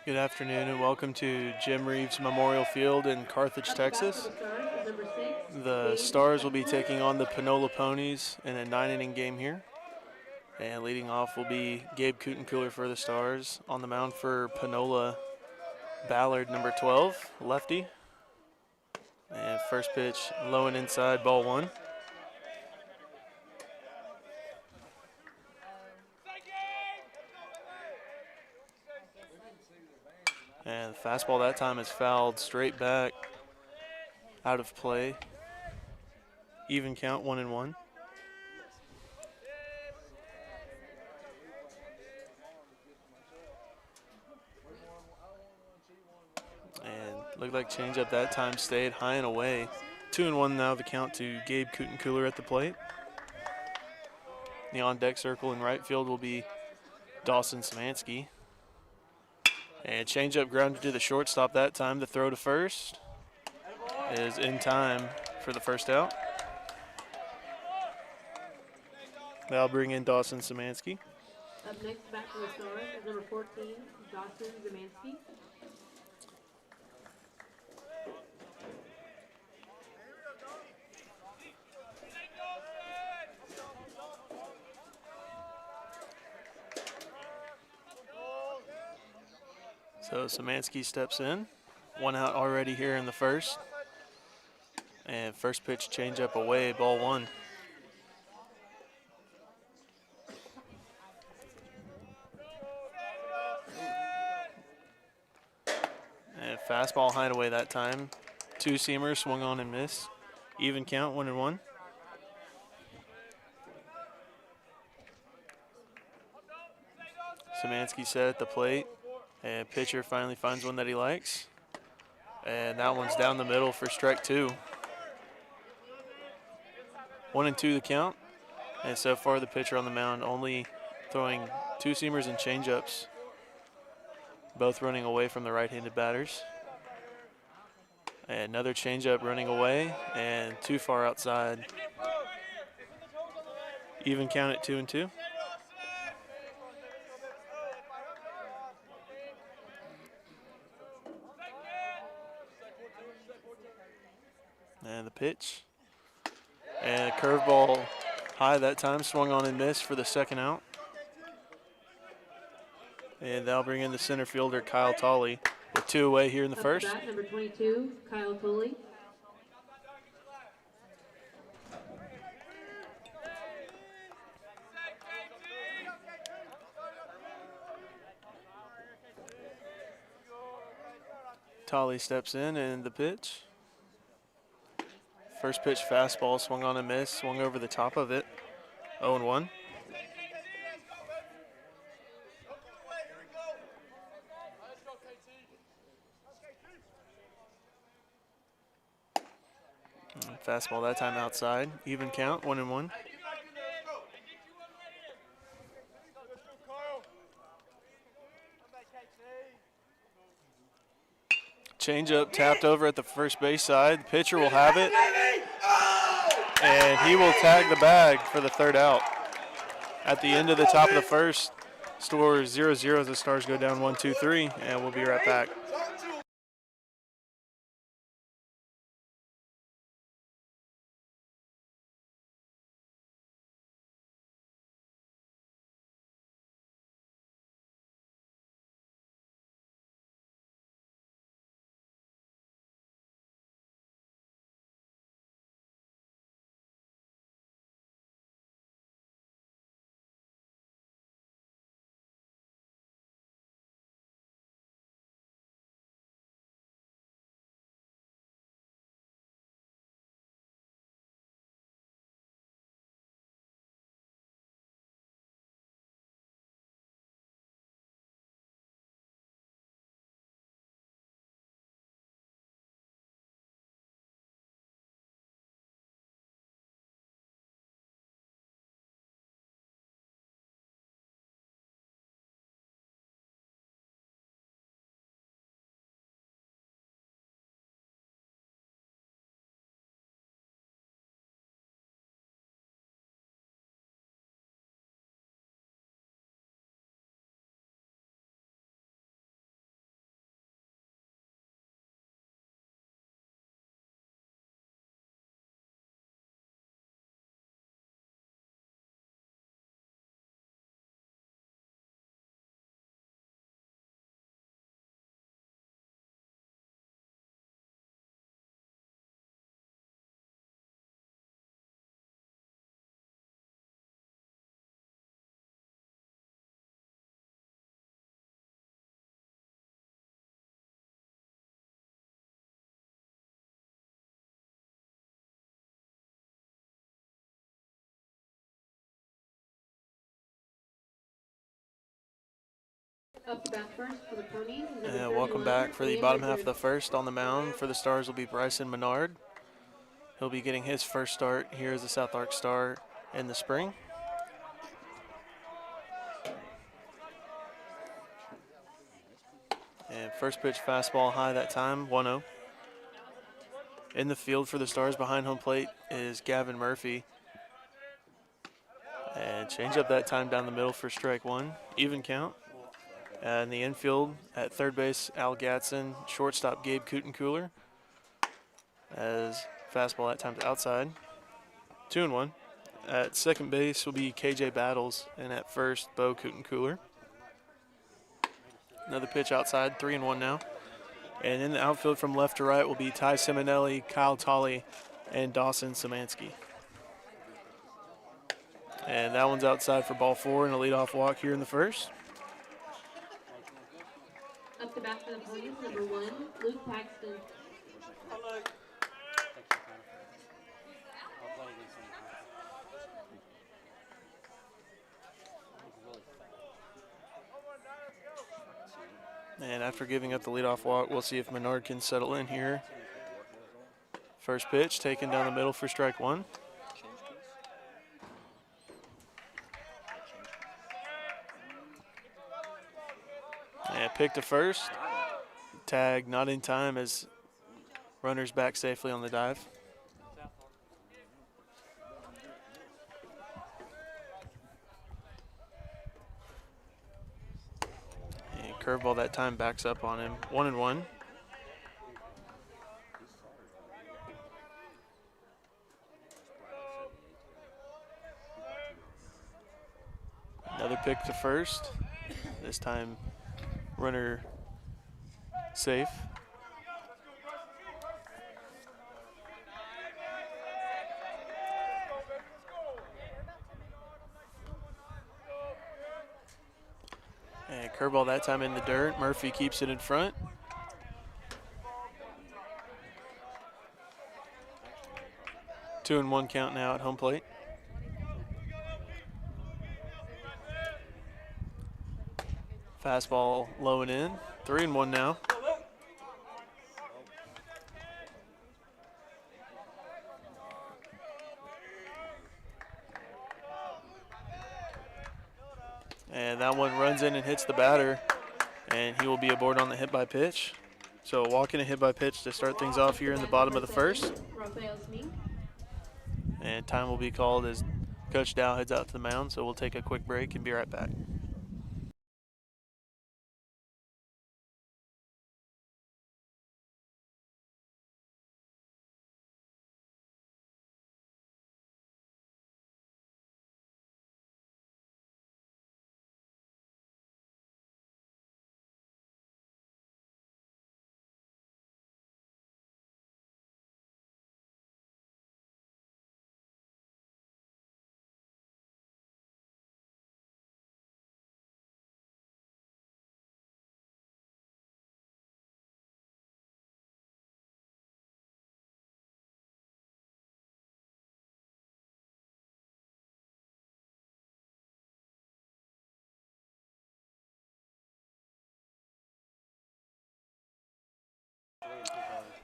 Good afternoon and welcome to Jim Reeves Memorial Field in Carthage, Texas. The Stars will be taking on the Panola Ponies in a 9-inning game here. And leading off will be Gabe Cootencooler for the Stars. On the mound for Penola, Ballard, number 12, lefty. And first pitch, low and inside, ball one. And the fastball that time is fouled straight back, out of play. Even count, 1-1. And looked like changeup that time stayed high and away. 2-1 now, the count to Gabe Cootencooler at the plate. The on-deck circle in right field will be Dawson Szymanski. And changeup grounded to the shortstop that time. The throw to first is in time for the first out. That'll bring in Dawson Szymanski. Up next, back to the Stars, is number 14, Dawson Szymanski. So Szymanski steps in. One out already here in the first. And first pitch changeup away, ball one. And fastball high and away that time. Two-seamer swung on and missed. Even count, 1-1. Szymanski set at the plate. And pitcher finally finds one that he likes. And that one's down the middle for strike two. 1-2 the count. And so far the pitcher on the mound only throwing two-seamers and changeups, both running away from the right-handed batters. And another changeup running away and too far outside. Even count at 2-2. And the pitch. And a curveball high that time, swung on and missed for the second out. And that'll bring in the center fielder, Kyle Tolley, with two away here in the first. Bat, number 22, Kyle Tolley. Tolley steps in and the pitch. First pitch fastball, swung on and missed, swung over the top of it. 0-1. Fastball that time outside. Even count, 1-1. Changeup tapped over at the first base side. The pitcher will have it. And he will tag the bag for the third out. At the end of the top of the first, score 0-0 as the Stars go down 1-2-3, and we'll be right back. Up to bat first for the Ponies is number And 31. welcome back for the Liam bottom half of Richards. the first. On the mound for the Stars will be Bryson Menard. He'll be getting his first start here as a SouthArk Star in the spring. And first pitch fastball high that time, 1-0. In the field for the Stars behind home plate is Gavin Murphy. And change up that time down the middle for strike one, even count. In the infield at third base, Al Gatson, shortstop Gabe Kutencooler. As fastball that time's outside, 2-1. At second base will be KJ Battles, and at first, Bo Kutencooler. Another pitch outside, 3-1 now. And in the outfield from left to right will be Ty Simonelli, Kyle Tolley, and Dawson Szymanski. And that one's outside for ball four and a leadoff walk here in the first. Up to bat for the Ponies, number 1, Luke Paxton. And after giving up the leadoff walk, we'll see if Menard can settle in here. First pitch taken down the middle for strike one. And pick to first. Tag not in time as runners back safely on the dive. And curveball that time backs up on him. 1-1. Another pick to first. This time runner safe. And curveball that time in the dirt. Murphy keeps it in front. Two and one count now at home plate. Fastball low and in. 3-1 now. And that one runs in and hits the batter, and he will be aboard on the hit by pitch. So a walk and a hit by pitch to start things off here in the bottom of the first. And time will be called as Coach Dow heads out to the mound, so we'll take a quick break and be right back.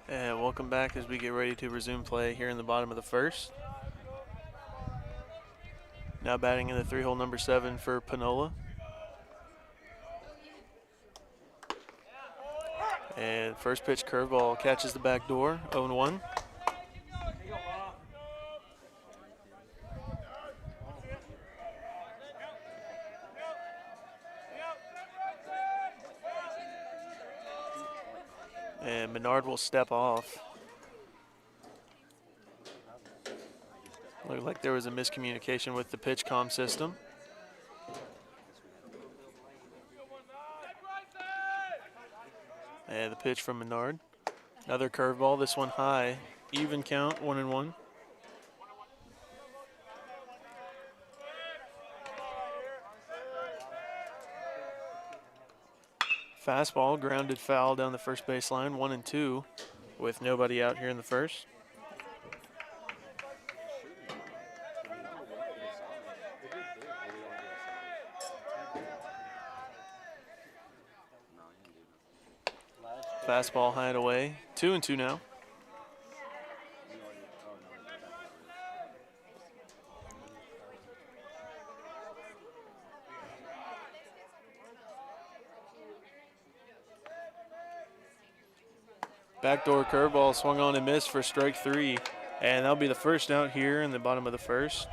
And welcome back as we get ready to resume play here in the bottom of the first. Now batting in the three-hole number 7 for Penola. And first pitch curveball catches the back door, 0-1. And Menard will step off. Looked like there was a miscommunication with the pitch comm system. And the pitch from Menard. Another curveball, this one high. Even count, 1-1. Fastball, grounded foul down the first baseline, 1-2, with nobody out here in the first. Fastball high and away. 2-2 now. Backdoor curveball swung on and missed for strike 3. And that'll be the first out here in the bottom of the first.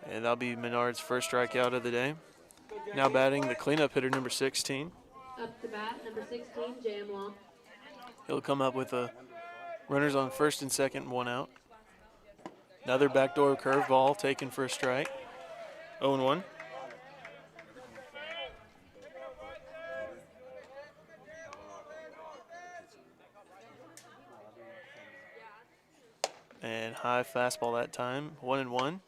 And that'll be Menard's first strikeout of the day. Now batting the cleanup hitter, number 16. Up to bat, number 16, J.M. Long. He'll come up with a runners on first and second, 1 out. Another backdoor curveball taken for a strike. 0-1. And high fastball that time, 1-1.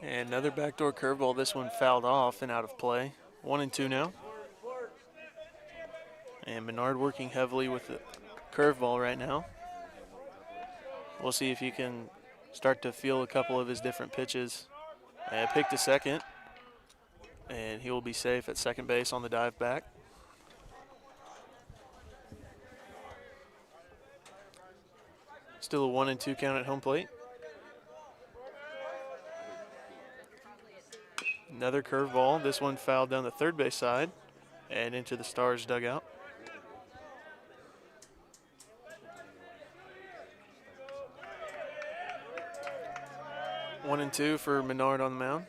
And another backdoor curveball, this one fouled off and out of play. 1-2 now. And Menard working heavily with the curveball right now. We'll see if he can start to feel a couple of his different pitches. And pick to second. And he will be safe at second base on the dive back. Still a 1-2 count at home plate. Another curveball. This one fouled down the third base side and into the Stars dugout. One and two for Menard on the mound.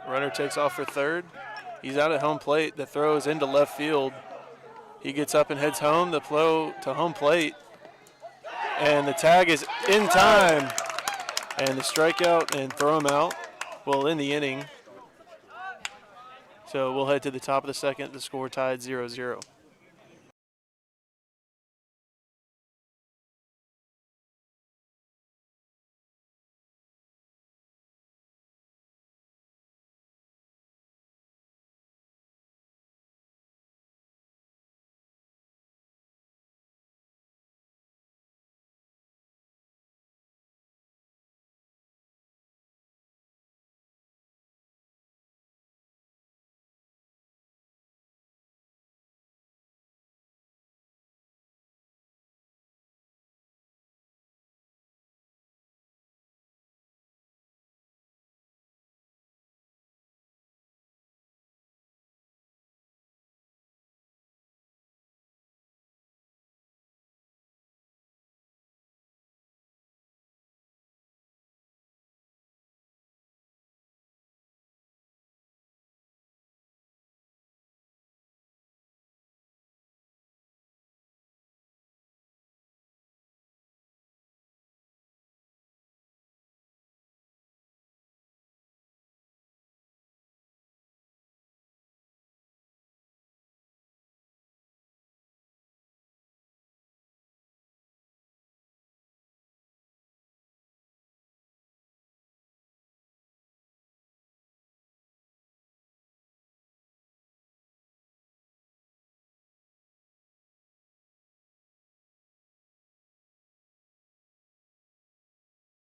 Runner takes off for third. He's out at home plate. The throw is into left field. He gets up and heads home. The flow to home plate. And the tag is in time. And the strikeout and throw him out will end the inning. So we'll head to the top of the second. The score tied 0-0.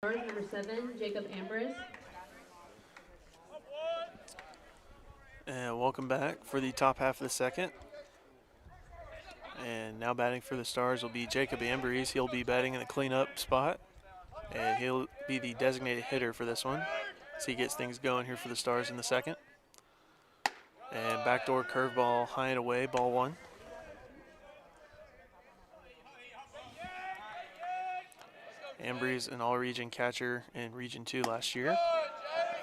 Number 7, Jacob Ambrose. And welcome back for the top half of the second. And now batting for the Stars will be Jacob Ambrose. He'll be batting in the cleanup spot. And he'll be the designated hitter for this one. So he gets things going here for the Stars in the second. And backdoor curveball high and away, ball 1. Ambrose, an all-region catcher in Region 2 last year.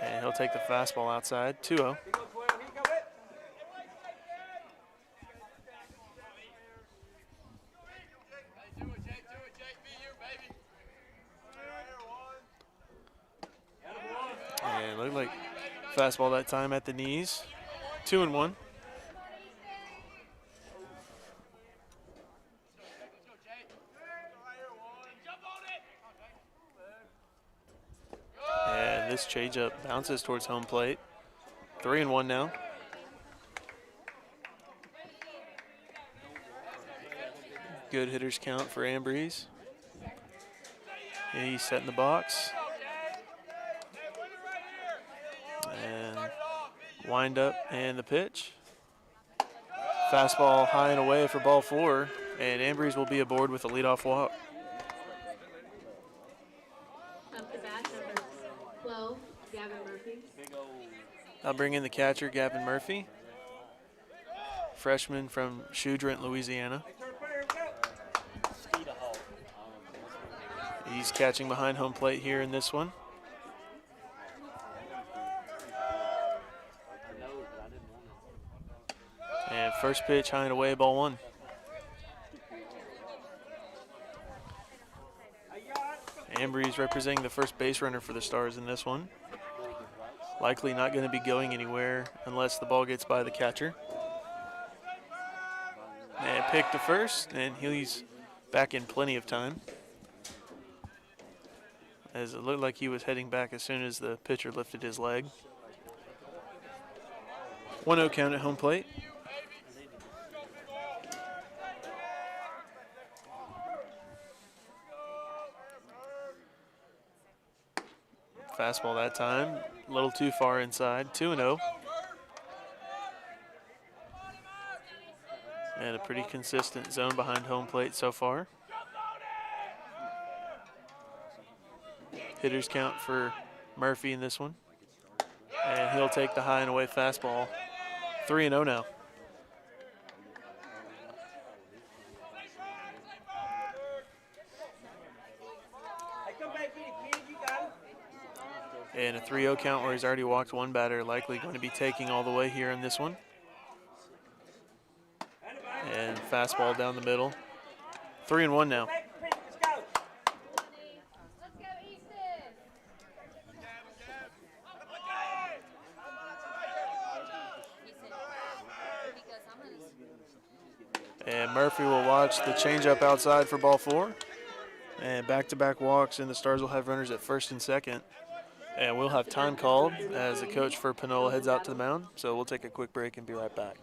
And he'll take the fastball outside, 2-0. And looked like fastball that time at the knees, 2-1. And this changeup bounces towards home plate. 3-1 now. good hitter's count for Ambrose. He's setting the box. And wind up and the pitch. Fastball high and away for ball 4, and Ambrose will be aboard with a leadoff walk. Up to bat, number 12, Gavin Murphy. I'll bring in the catcher, Gavin Murphy, freshman from Shudrint, Louisiana. He's catching behind home plate here in this one. And first pitch high and away, ball 1. Ambrose representing the first base runner for the Stars in this one. Likely not going to be going anywhere unless the ball gets by the catcher. And pick to first, and he's back in plenty of time, as it looked like he was heading back as soon as the pitcher lifted his leg. 1-0 count at home plate. Fastball that time, a little too far inside, 2-0. And a pretty consistent zone behind home plate so far. Hitter's count for Murphy in this one. And he'll take the high and away fastball. 3-0 now. And a 3-0 count where he's already walked one batter, likely going to be taking all the way here in this one. And fastball down the middle. 3-1 now. And Murphy will watch the changeup outside for ball 4. And back-to-back walks, and the Stars will have runners at first and second. And we'll have time called as the coach for Penola heads out to the mound. So we'll take a quick break and be right back.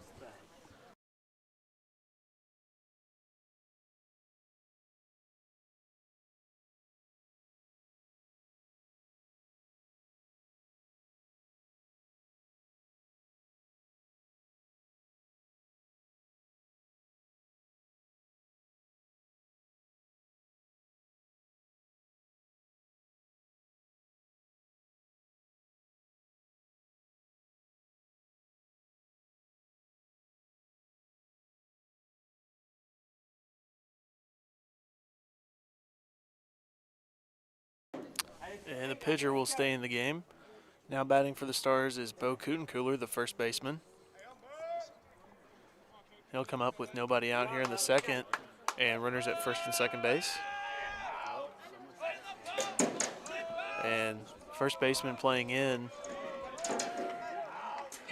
And the pitcher will stay in the game. Now batting for the Stars is Bo Kutencooler, the first baseman. He'll come up with nobody out here in the second and runners at first and second base. And first baseman playing in.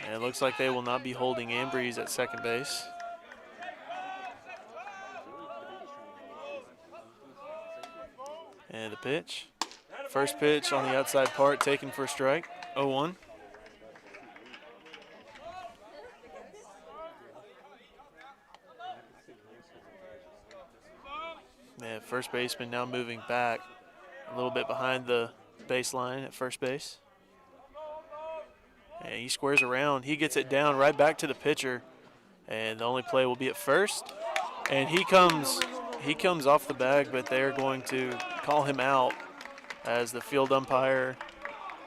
And it looks like they will not be holding Ambrose at second base. And the pitch. First pitch on the outside part, taken for a strike, 0-1. And first baseman now moving back a little bit behind the baseline at first base. And he squares around. He gets it down right back to the pitcher. And the only play will be at first. And he comes off the bag, but they're going to call him out as the field umpire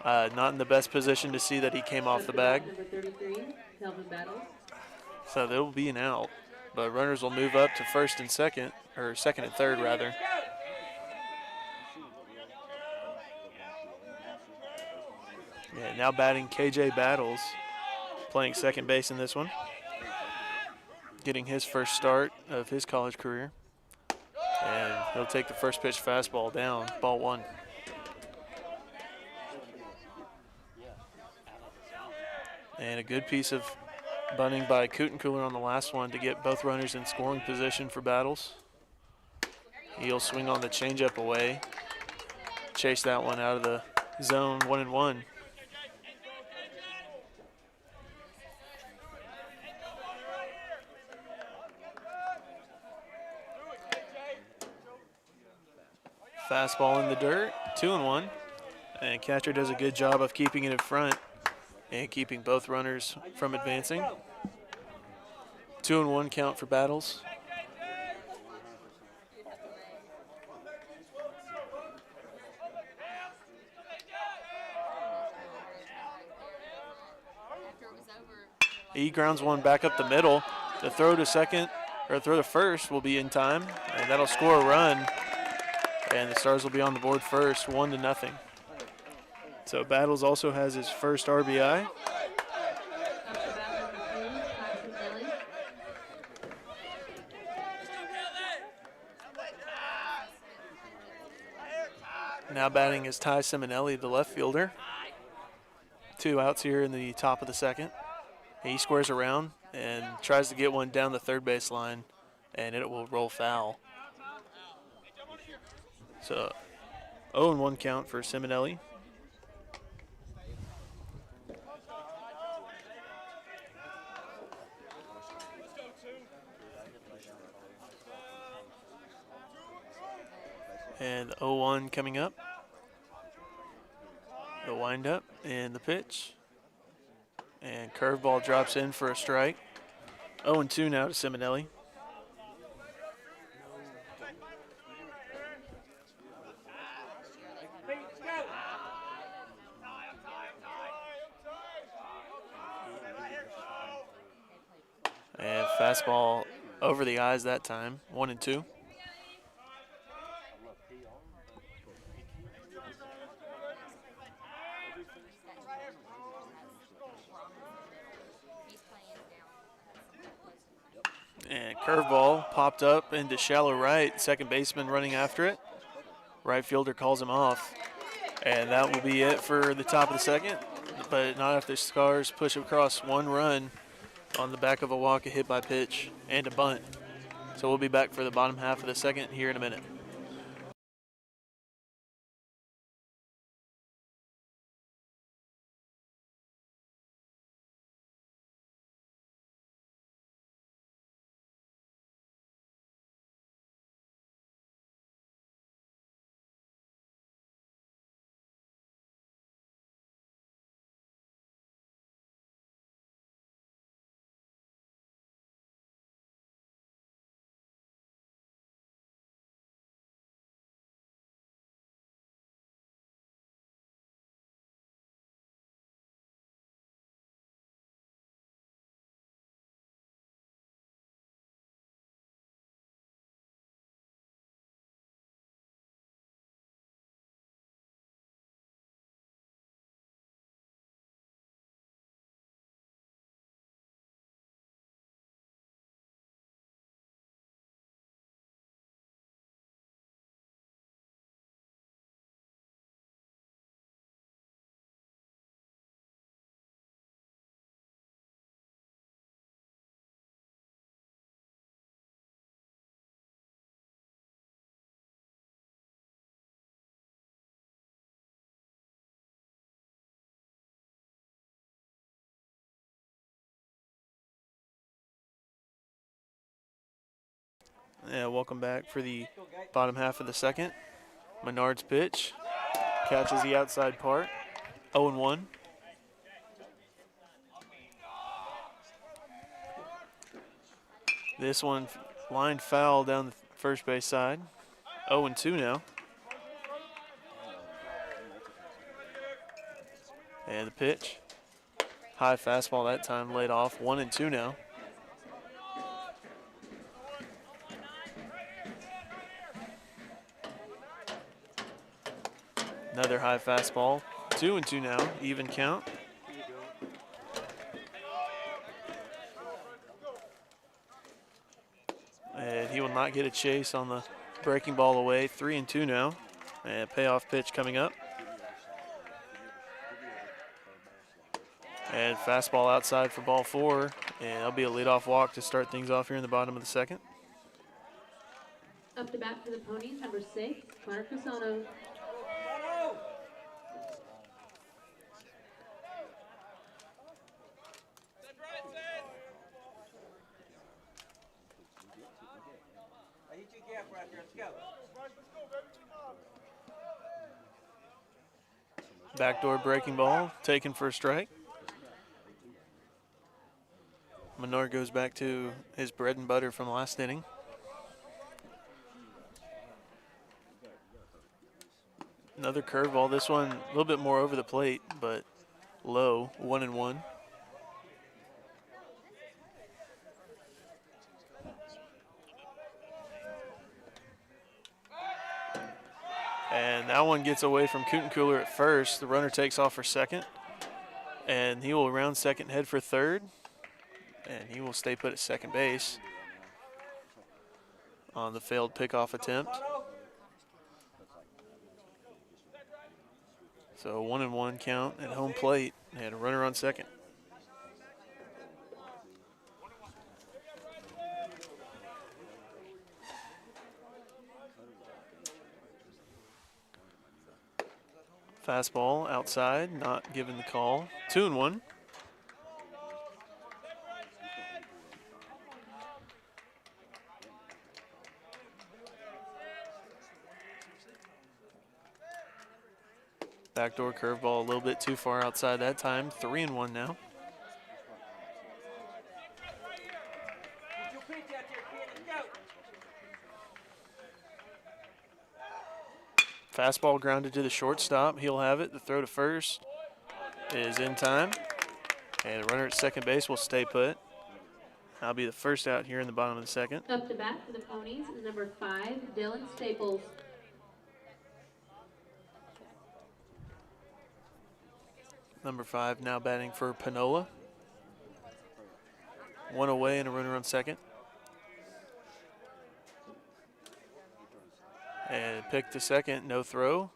not in the best position to see that he came off the bag. Number 33, Kelvin Battles. So there will be an out, but runners will move up to first and second, or second and third rather. Yeah, now batting KJ Battles, playing second base in this one. Getting his first start of his college career. And he'll take the first pitch fastball down, ball 1. And a good piece of bunting by Kutencooler on the last one to get both runners in scoring position for Battles. He'll swing on the changeup away. Chase that one out of the zone, 1-1. Fastball in the dirt, 2-1. And catcher does a good job of keeping it in front and keeping both runners from advancing. 2-1 count for Battles. He grounds one back up the middle. The throw to second, or throw to first, will be in time, and that'll score a run. And the Stars will be on the board first, 1-0. So Battles also has his first RBI. Now batting is Ty Simonelli, the left fielder. 2 outs here in the top of the second. He squares around and tries to get one down the third base line, and it will roll foul. So 0-1 count for Simonelli. And the 0-1 coming up. The windup and the pitch. And curveball drops in for a strike. 0-2 now to Simonelli. And fastball over the eyes that time, 1-2. And curveball popped up into shallow right. Second baseman running after it. Right fielder calls him off. And that will be it for the top of the second. But not after the Stars push across 1 run on the back of a walk, a hit by pitch, and a bunt. So we'll be back for the bottom half of the second here in a minute. Yeah, welcome back for the bottom half of the second. Menard's pitch catches the outside part, 0-1. This one lined foul down the first base side, 0-2 now. And the pitch, high fastball that time laid off, 1-2 now. Another high fastball, 2-2 now, even count. And he will not get a chase on the breaking ball away, 3-2 now. And payoff pitch coming up. And fastball outside for ball 4. And that'll be a leadoff walk to start things off here in the bottom of the second. Up to bat for the Ponies, number 6, Connor Cusano. Backdoor breaking ball, taken for a strike. Menard goes back to his bread and butter from last inning. Another curveball. This one a little bit more over the plate, but low, 1-1. And that one gets away from Cooler at first. The runner takes off for second. And he will round second, head for third. And he will stay put at second base on the failed pickoff attempt. So 1-1 count at home plate and a runner on second. Fastball outside, not given the call. 2-1. Backdoor curveball a little bit too far outside that time. 3-1 now. Fastball grounded to the shortstop. He'll have it. The throw to first is in time. And the runner at second base will stay put. That'll be the first out here in the bottom of the second. Up to bat for the Ponies is number 5, Dylan Staples. Number 5 now batting for Penola. One away and a runner on second. And pick to second, no throw.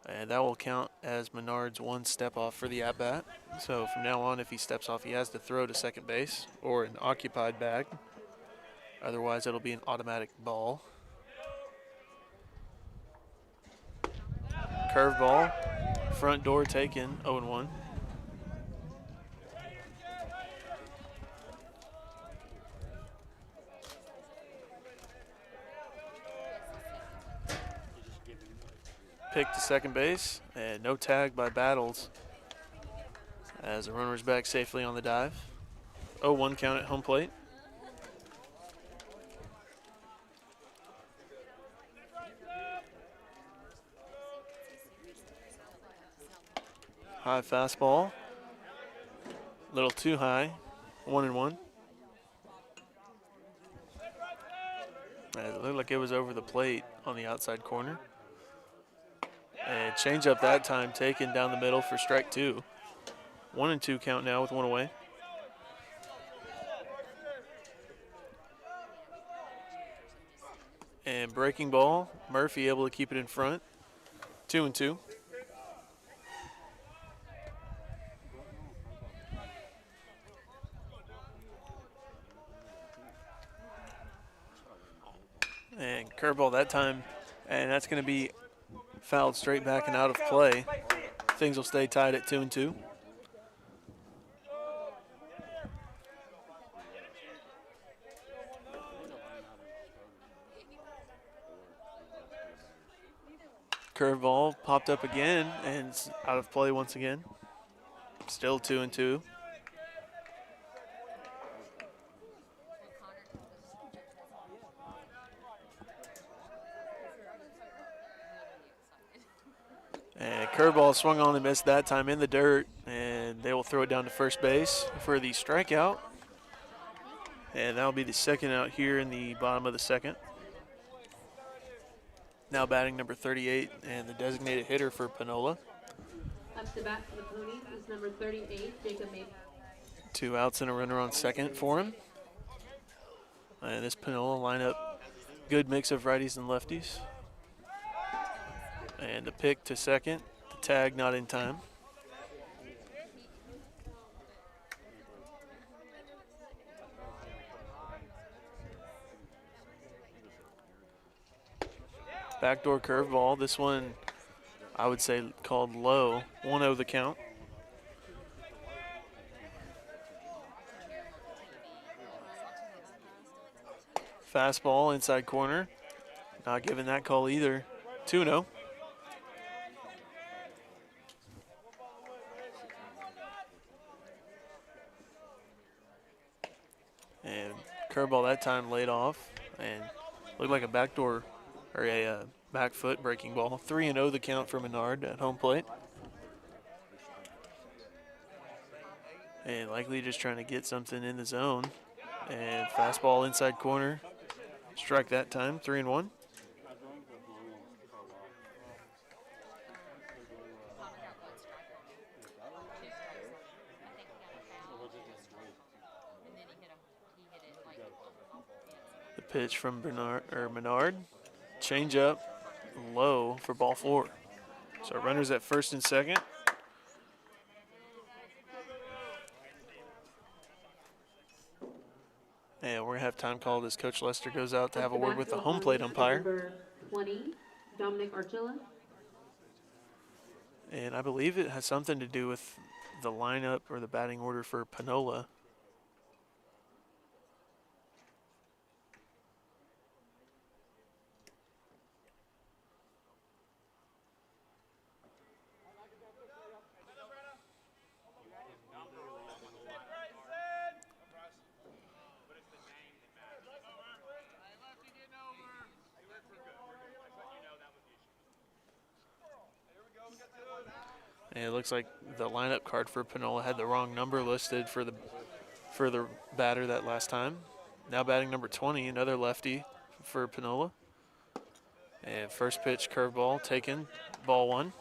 And that will count as Menard's one step off for the at-bat. So from now on, if he steps off, he has to throw to second base or an occupied bag. Otherwise, it'll be an automatic ball. Curveball, front door taken, 0-1. Pick to second base, and no tag by Battles as the runner's back safely on the dive. 0-1 count at home plate. High fastball, a little too high, 1-1. It looked like it was over the plate on the outside corner. And change up that time taken down the middle for strike 2. 1-2 count now with one away. And breaking ball, Murphy able to keep it in front. 2-2. And curveball that time, and that's going to be fouled straight back and out of play. Things will stay tied at 2-2. Curveball popped up again and it's out of play once again. Still 2-2. And curveball swung on and missed that time in the dirt, and they will throw it down to first base for the strikeout. And that'll be the second out here in the bottom of the second. Now batting number 38 and the designated hitter for Panola. Up to bat for the Ponies is number 38, Jacob Maple. 2 outs and a runner on second for him. And this Penola lineup, good mix of righties and lefties. And a pick to second, the tag not in time. Backdoor curveball, this one I would say called low, 1-0 the count. Fastball inside corner, not giving that call either, 2-0. Curveball that time laid off and looked like a backdoor or a back foot breaking ball. 3-0 the count for Menard at home plate. And likely just trying to get something in the zone. And fastball inside corner. Strike that time, 3-1. The pitch from Menard. Change up low for ball 4. So runners at first and second. And we're going to have time called as Coach Lester goes out to have a word with the home plate umpire. Number 20, Dominic Archilla. And I believe it has something to do with the lineup or the batting order for Penola. And it looks like the lineup card for Penola had the wrong number listed for the batter that last time. Now batting number 20, another lefty for Penola. And first pitch curveball taken, ball 1.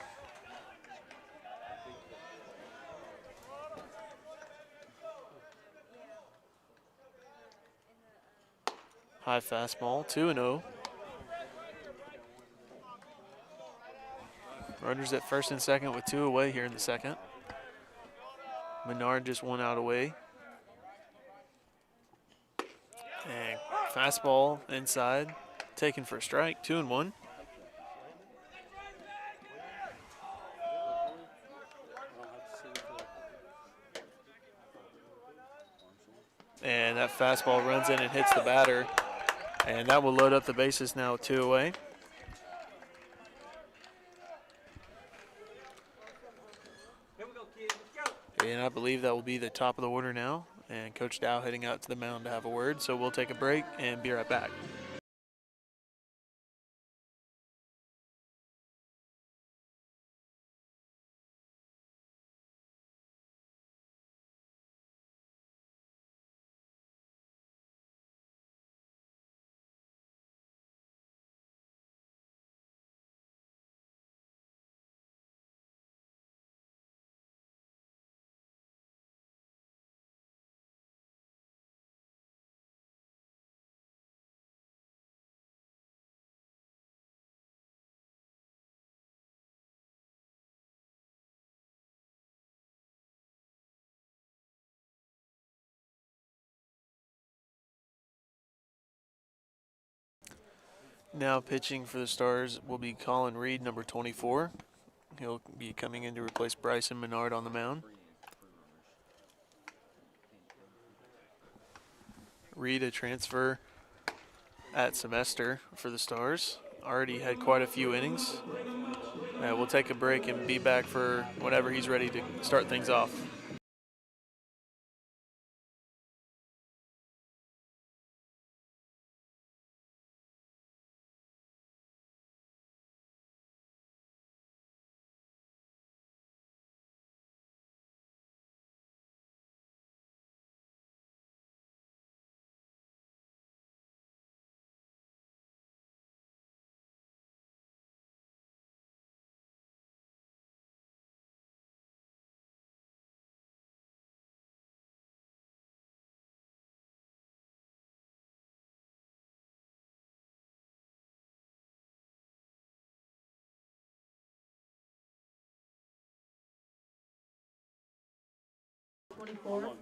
High fastball, 2-0. Runners at first and second with 2 away here in the second. Menard just 1 out away. And fastball inside, taken for a strike, 2-1. And that fastball runs in and hits the batter. And that will load up the bases now with 2 away. And I believe that will be the top of the order now. And Coach Dow heading out to the mound to have a word. So we'll take a break and be right back. Now pitching for the Stars will be Colin Reed, number 24. He'll be coming in to replace Bryson Menard on the mound. Reed, a transfer at semester for the Stars. Already had quite a few innings. We'll take a break and be back for whenever he's ready to start things off.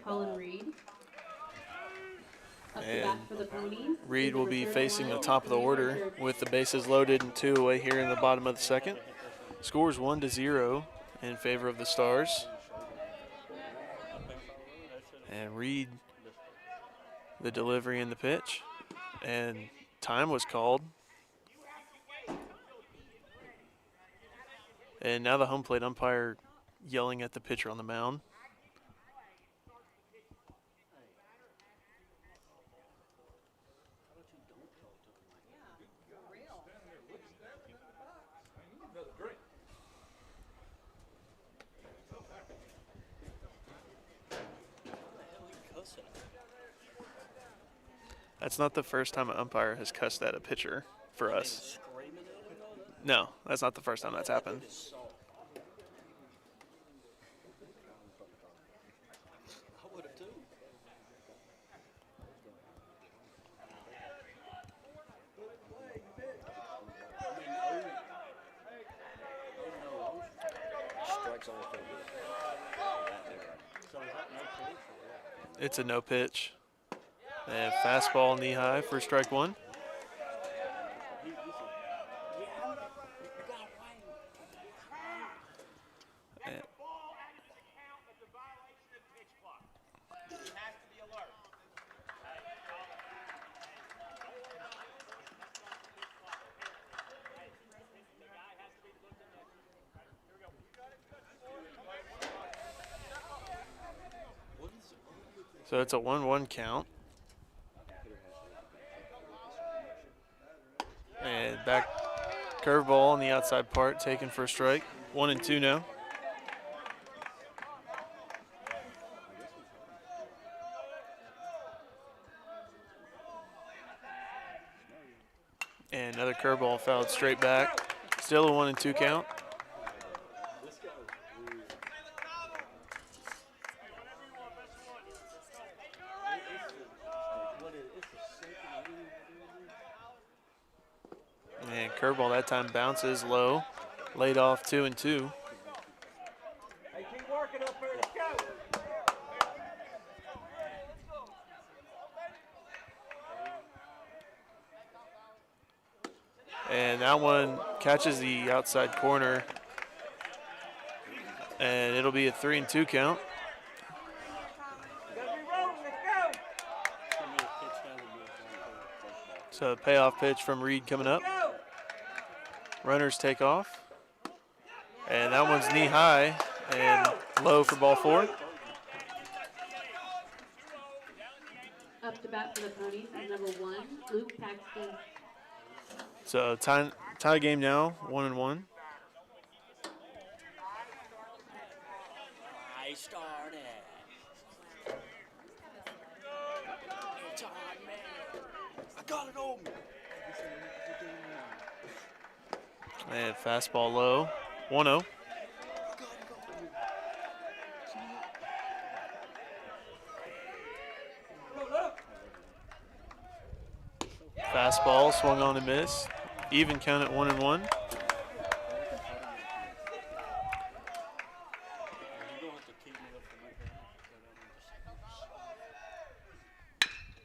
Colin Reed. And Reed will be facing the top of the order with the bases loaded and 2 away here in the bottom of the second. Scores 1-0 in favor of the Stars. And Reed, the delivery and the pitch. And time was called. And now the home plate umpire yelling at the pitcher on the mound. That's not the first time an umpire has cussed at a pitcher for us. No, that's not the first time that's happened. It's a no pitch. And fastball knee high for strike one. So it's a 1-1 count. And back curveball on the outside part taken for a strike. 1-2 now. And another curveball fouled straight back. Still a 1-2 count. And curveball that time bounces low. Laid off 2-2. Hey, keep working up there. Let's go. And that one catches the outside corner. And it'll be a 3-2 count. So a payoff pitch from Reed coming up. Runners take off. And that one's knee high and low for ball four. Up to bat for the Ponies is number 1, Luke Paxton. So tie game now, 1-1. I started. It's on, man. I got it on me. And fastball low, 1-0. Fastball swung on and missed. Even count at 1-1.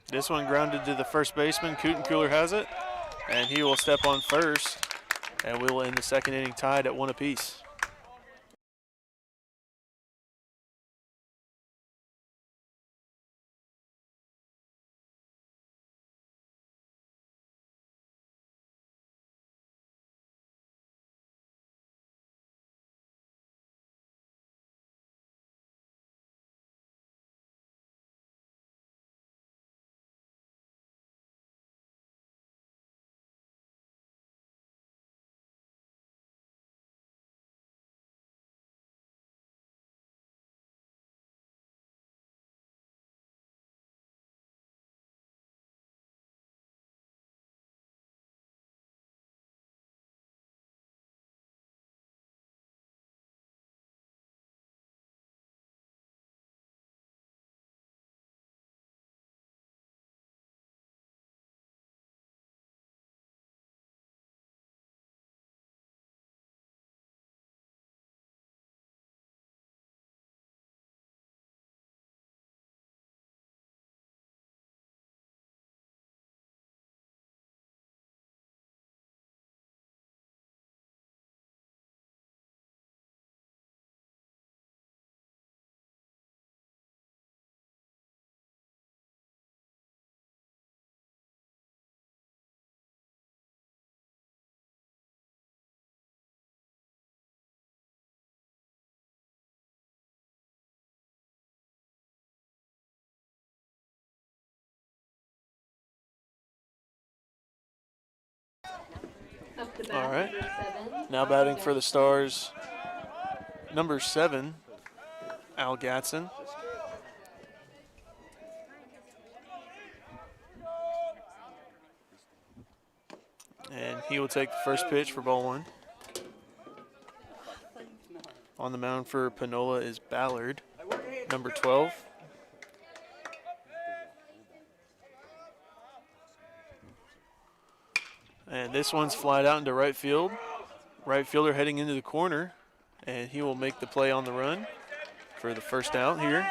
This one grounded to the first baseman. Cooler has it, and he will step on first, and we will end the second inning tied at 1 apiece. Up to bat, All right. number 7. Now batting for the Stars, number 7, Al Gatson. And he will take the first pitch for ball 1. On the mound for Penola is Ballard, number 12. And this one's flied out into right field. Right fielder heading into the corner, and he will make the play on the run for the first out here.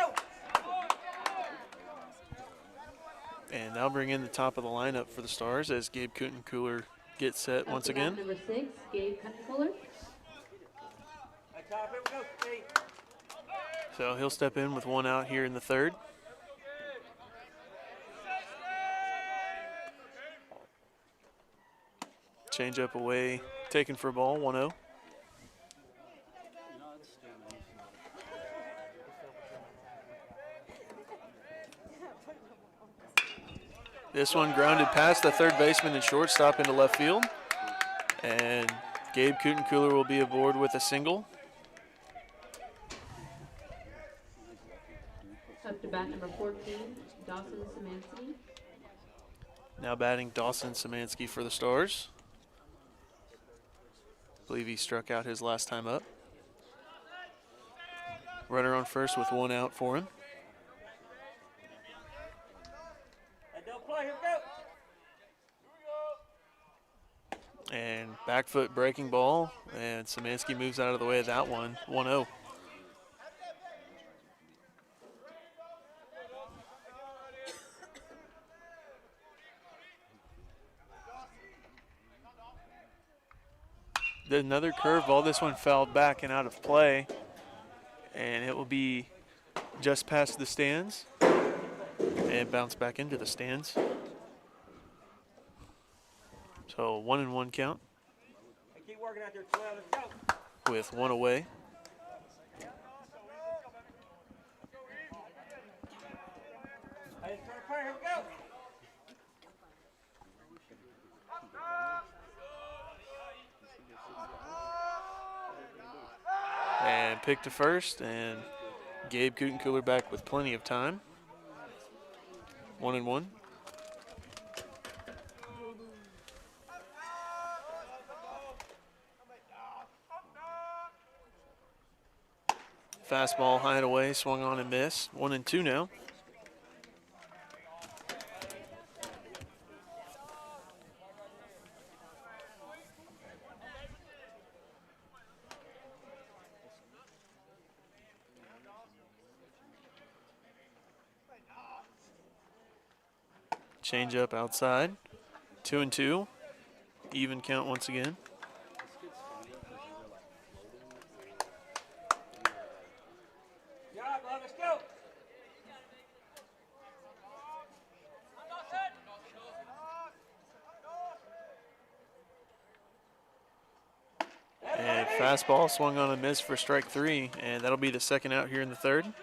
And they'll bring in the top of the lineup for the Stars as Gabe Cooler gets set once again. Number 6, Gabe Cooler. So he'll step in with 1 out here in the 3rd. Change up away, taken for a ball, 1-0. This one grounded past the third baseman and shortstop into left field. And Gabe Cooler will be aboard with a single. Up to bat number 14, Dawson Szymanski. Now batting Dawson Szymanski for the Stars. I believe he struck out his last time up. Runner on first with 1 out for him. And back foot breaking ball, and Szymanski moves out of the way of that one, 1-0. Another curveball. This one fouled back and out of play, and it will be just past the stands and bounce back into the stands. So 1-1 count Keep working out there, 12. Let's go. with 1 away. Hey, turn a player, here we go. And pick to first, and Gabe Cooler back with plenty of time. 1-1. Fastball high and away, swung on and missed. 1-2 now. Change up outside. 2-2. Even count once again. Let's go. And fastball swung on and missed for strike 3, and that'll be the second out here in the 3rd.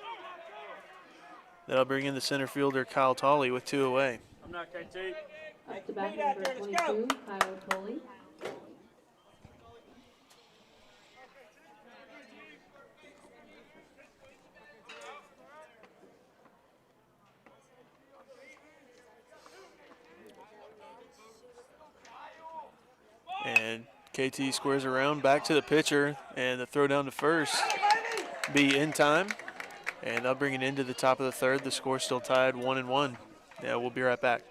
That'll bring in the center fielder Kyle Tolley with 2 away. I'm not KT. Up to bat number 22, Kyle Tolley. And KT squares around, back to the pitcher, and the throw down to first be in time. And they'll bring it into the top of the 3rd. The score's still tied 1-1. Yeah, we'll be right back.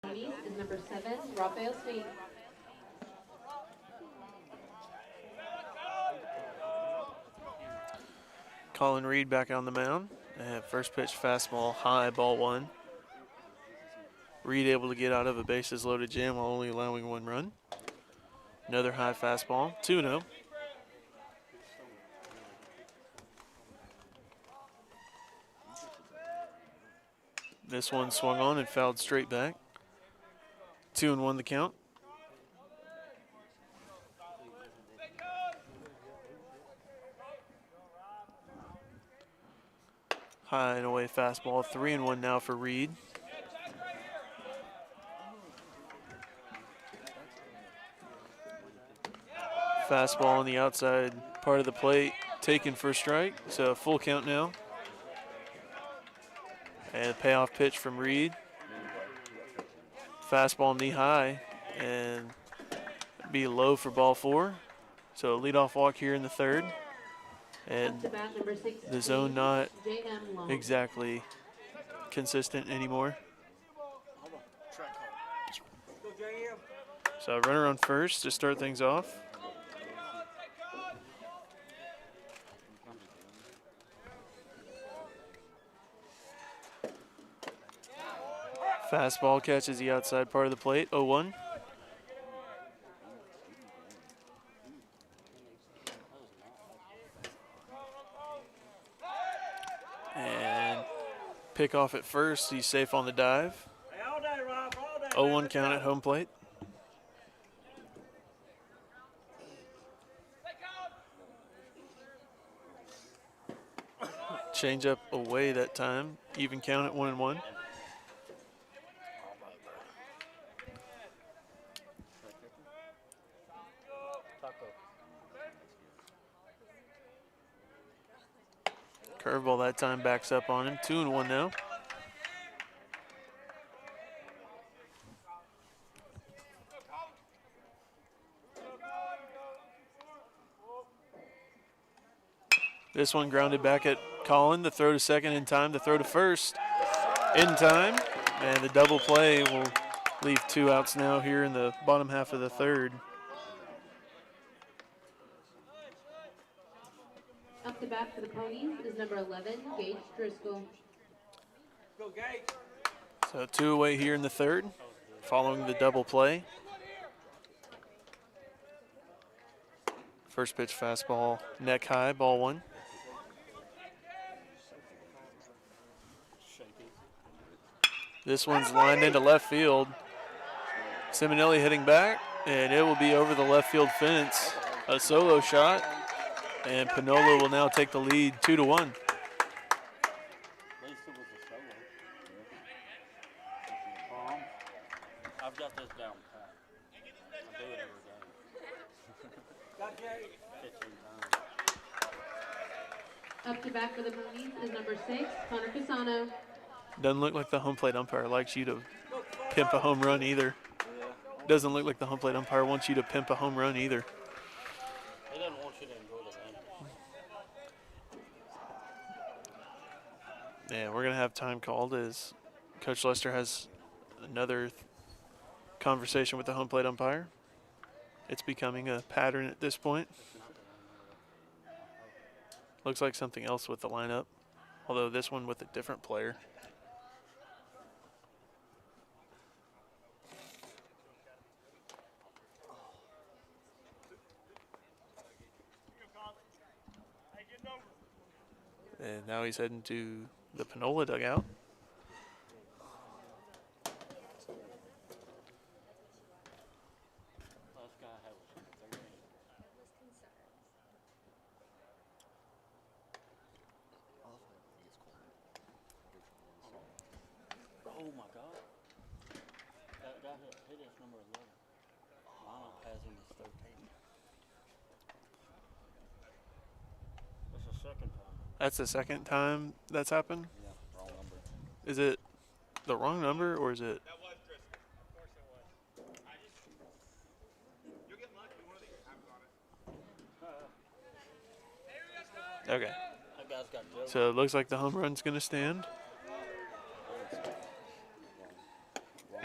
Ponies is number 7, Raphael Sneed. Colin Reed back on the mound. And first pitch fastball high, ball 1. Reed able to get out of a bases loaded jam while only allowing 1 run. Another high fastball, 2-0. This one swung on and fouled straight back. 2-1 the count. High and away fastball, 3-1 now for Reed. Fastball on the outside part of the plate, taken for a strike, so full count now. And a payoff pitch from Reed. Fastball knee high and be low for ball 4. So a leadoff walk here in the 3rd. And the zone not exactly consistent anymore. So runner on first to start things off. Fastball catches the outside part of the plate, 0-1. And pick off at first, he's safe on the dive. 0-1 count at home plate. Change up away that time, even count at 1-1. Curveball that time backs up on him. 2-1 now. This one grounded back at Colin. The throw to second in time. The throw to first in time. And the double play will leave 2 outs now here in the bottom half of the 3rd. Up to bat for the Ponies is number 11, Gage Driscoll. Go, Gage. So 2 away here in the 3rd, following the double play. First pitch fastball, neck high, ball 1. This one's lined into left field. Simonelli hitting back, and it will be over the left field fence. A solo shot, and Penola will now take the lead 2-1. I've got this down pat. I do it every game. Got Gage. 15 times. Up to bat for the Ponies is number 6, Connor Casano. Doesn't look like the home plate umpire likes you to pimp a home run either. Doesn't look like the home plate umpire wants you to pimp a home run either. He doesn't want you to enjoy the game. Yeah, we're going to have time called as Coach Lester has another conversation with the home plate umpire. It's becoming a pattern at this point. Looks like something else with the lineup, although this one with a different player. And now he's heading to the Penola dugout. Last guy I had was 13. Oh my God. That guy hit us number 11. Lineup has him as 13. That's the second time. That's the second time that's happened. Yeah, wrong number. Is it the wrong number or is it? That was Driscoll. Of course it was. You'll get lucky. One of these times on it. Okay. That guy's got Joe. So it looks like the home run's going to stand.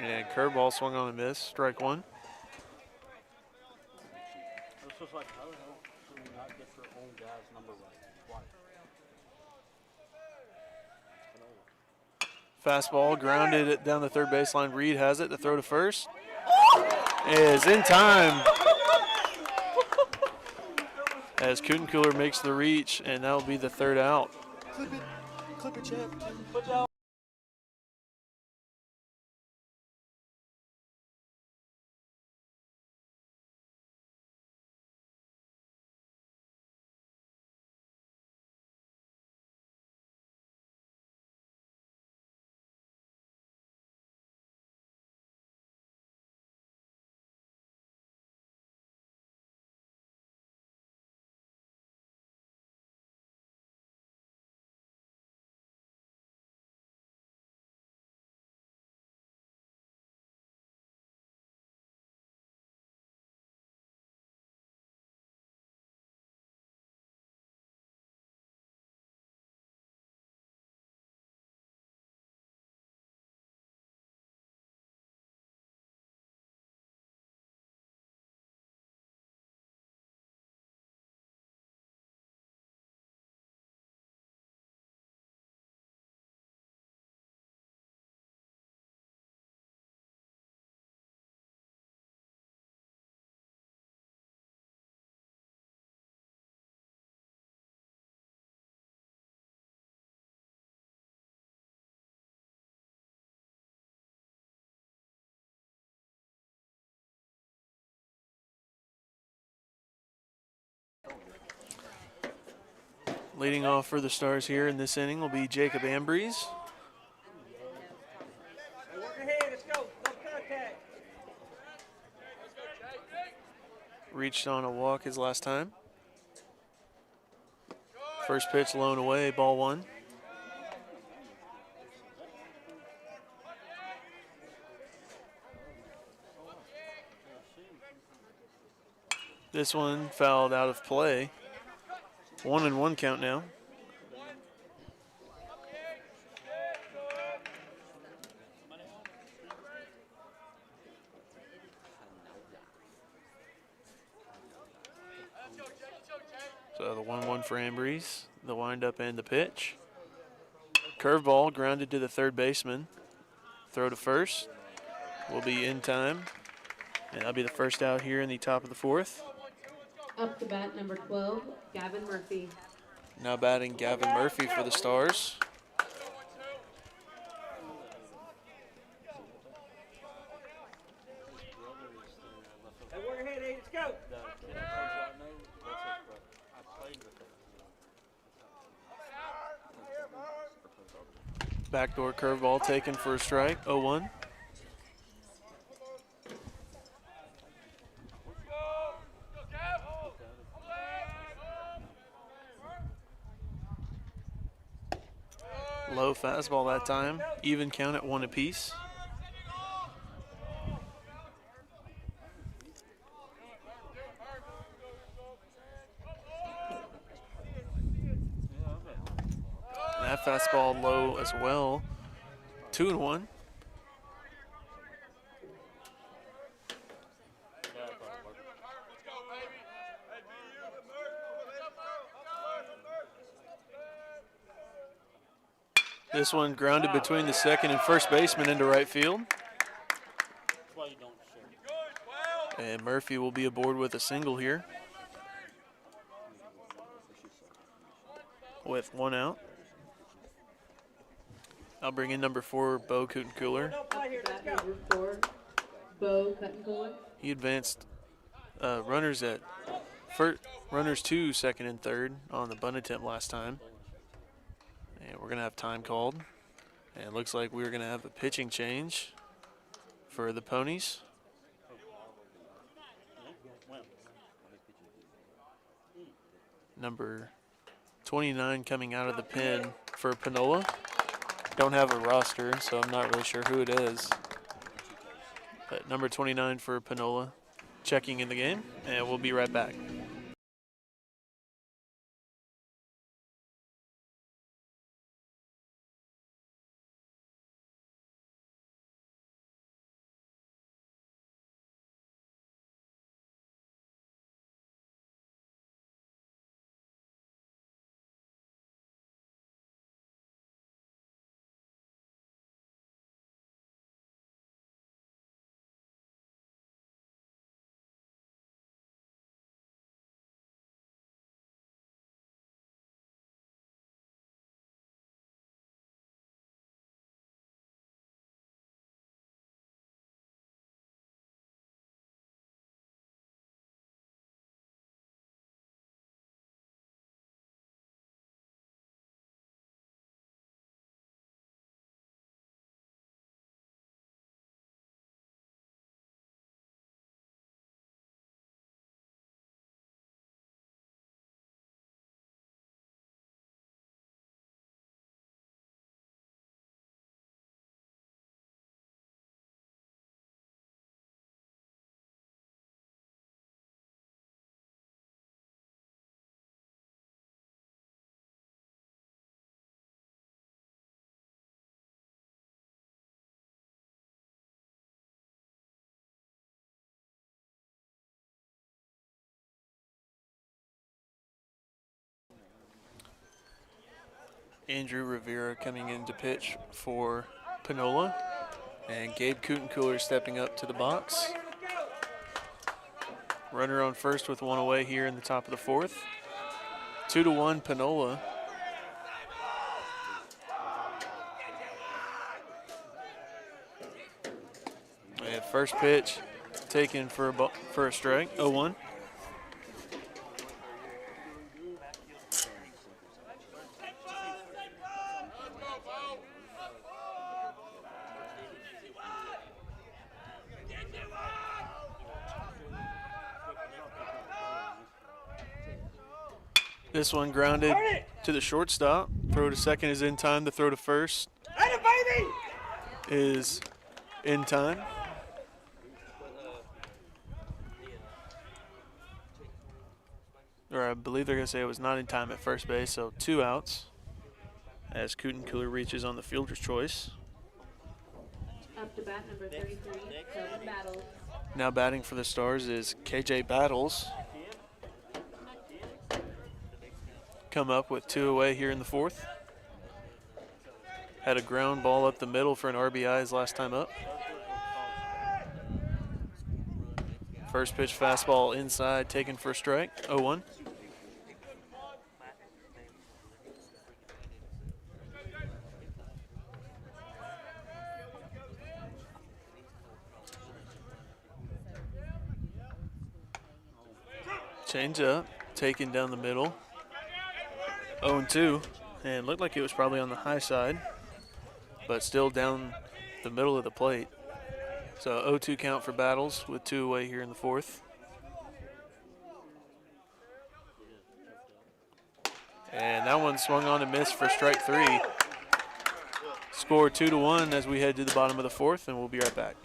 And curveball swung on and missed. Strike one. It's just like, how the hell should we not get your own guy's number right twice? Fastball grounded it down the third baseline. Reed has it. The throw to first is in time as Cooler makes the reach, and that will be the third out. Clip it, champ. Leading off for the Stars here in this inning will be Jacob Ambrose. Work ahead, let's go. No contact. Reached on a walk his last time. First pitch blown away, ball one. This one fouled out of play. 1-1 count now. So the 1-1 for Ambrose, the windup and the pitch. Curveball grounded to the third baseman. Throw to first will be in time, and that'll be the first out here in the top of the fourth. Up to bat, number 12, Gavin Murphy. Now batting Gavin Murphy for the Stars. Hey, work ahead, hey, let's go. Backdoor curveball taken for a strike, 0-1. Low fastball that time, even count at 1 apiece. That fastball low as well. 2-1. This one grounded between the second and first baseman into right field. And Murphy will be aboard with a single here, with 1 out. I'll bring in number 4, Bo Cooler. Up to bat, number 4, Bo Cooler. He advanced runners to second and third on the bunt attempt last time. And we're going to have time called. And it looks like we're going to have a pitching change for the Ponies. Number 29 coming out of the pen for Penola. Don't have a roster, so I'm not really sure who it is. But number 29 for Penola checking in the game, and we'll be right back. Andrew Rivera coming in to pitch for Panola. And Gabe Cootencooler stepping up to the box. Runner on first with one away here in the top of the fourth. 2-1 Penola. And first pitch taken for a strike, 0-1. This one grounded to the shortstop. Throw to second is in time. The throw to first is in time. Or I believe they're going to say it was not in time at first base, so 2 outs as Cootencooler reaches on the fielder's choice. Up to bat, number 33, Kelvin Battles. Now batting for the Stars is KJ Battles. Come up with 2 away here in the fourth. Had a ground ball up the middle for an RBI his last time up. First pitch fastball inside, taken for a strike, 0-1. Change up, taken down the middle, 0-2, and looked like it was probably on the high side, but still down the middle of the plate. So 0-2 count for Battles with 2 away here in the fourth. And that one swung on and missed for strike 3. Score 2-1 as we head to the bottom of the fourth, and we'll be right back.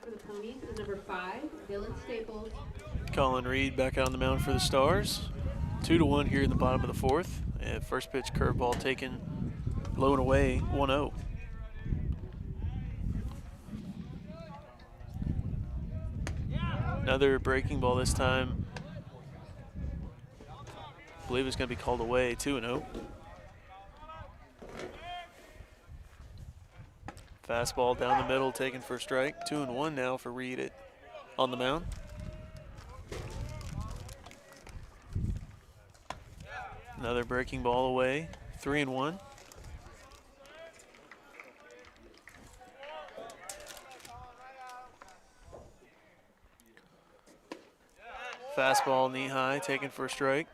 For the Ponies is number 5, Dylan Staples. Colin Reed back out on the mound for the Stars. 2-1 here in the bottom of the fourth. And first pitch curveball taken low and away, 1-0. Another breaking ball this time. I believe it's going to be called away, 2-0. Fastball down the middle, taken for a strike. 2-1 now for Reed on the mound. Another breaking ball away, 3-1. Fastball knee high, taken for a strike.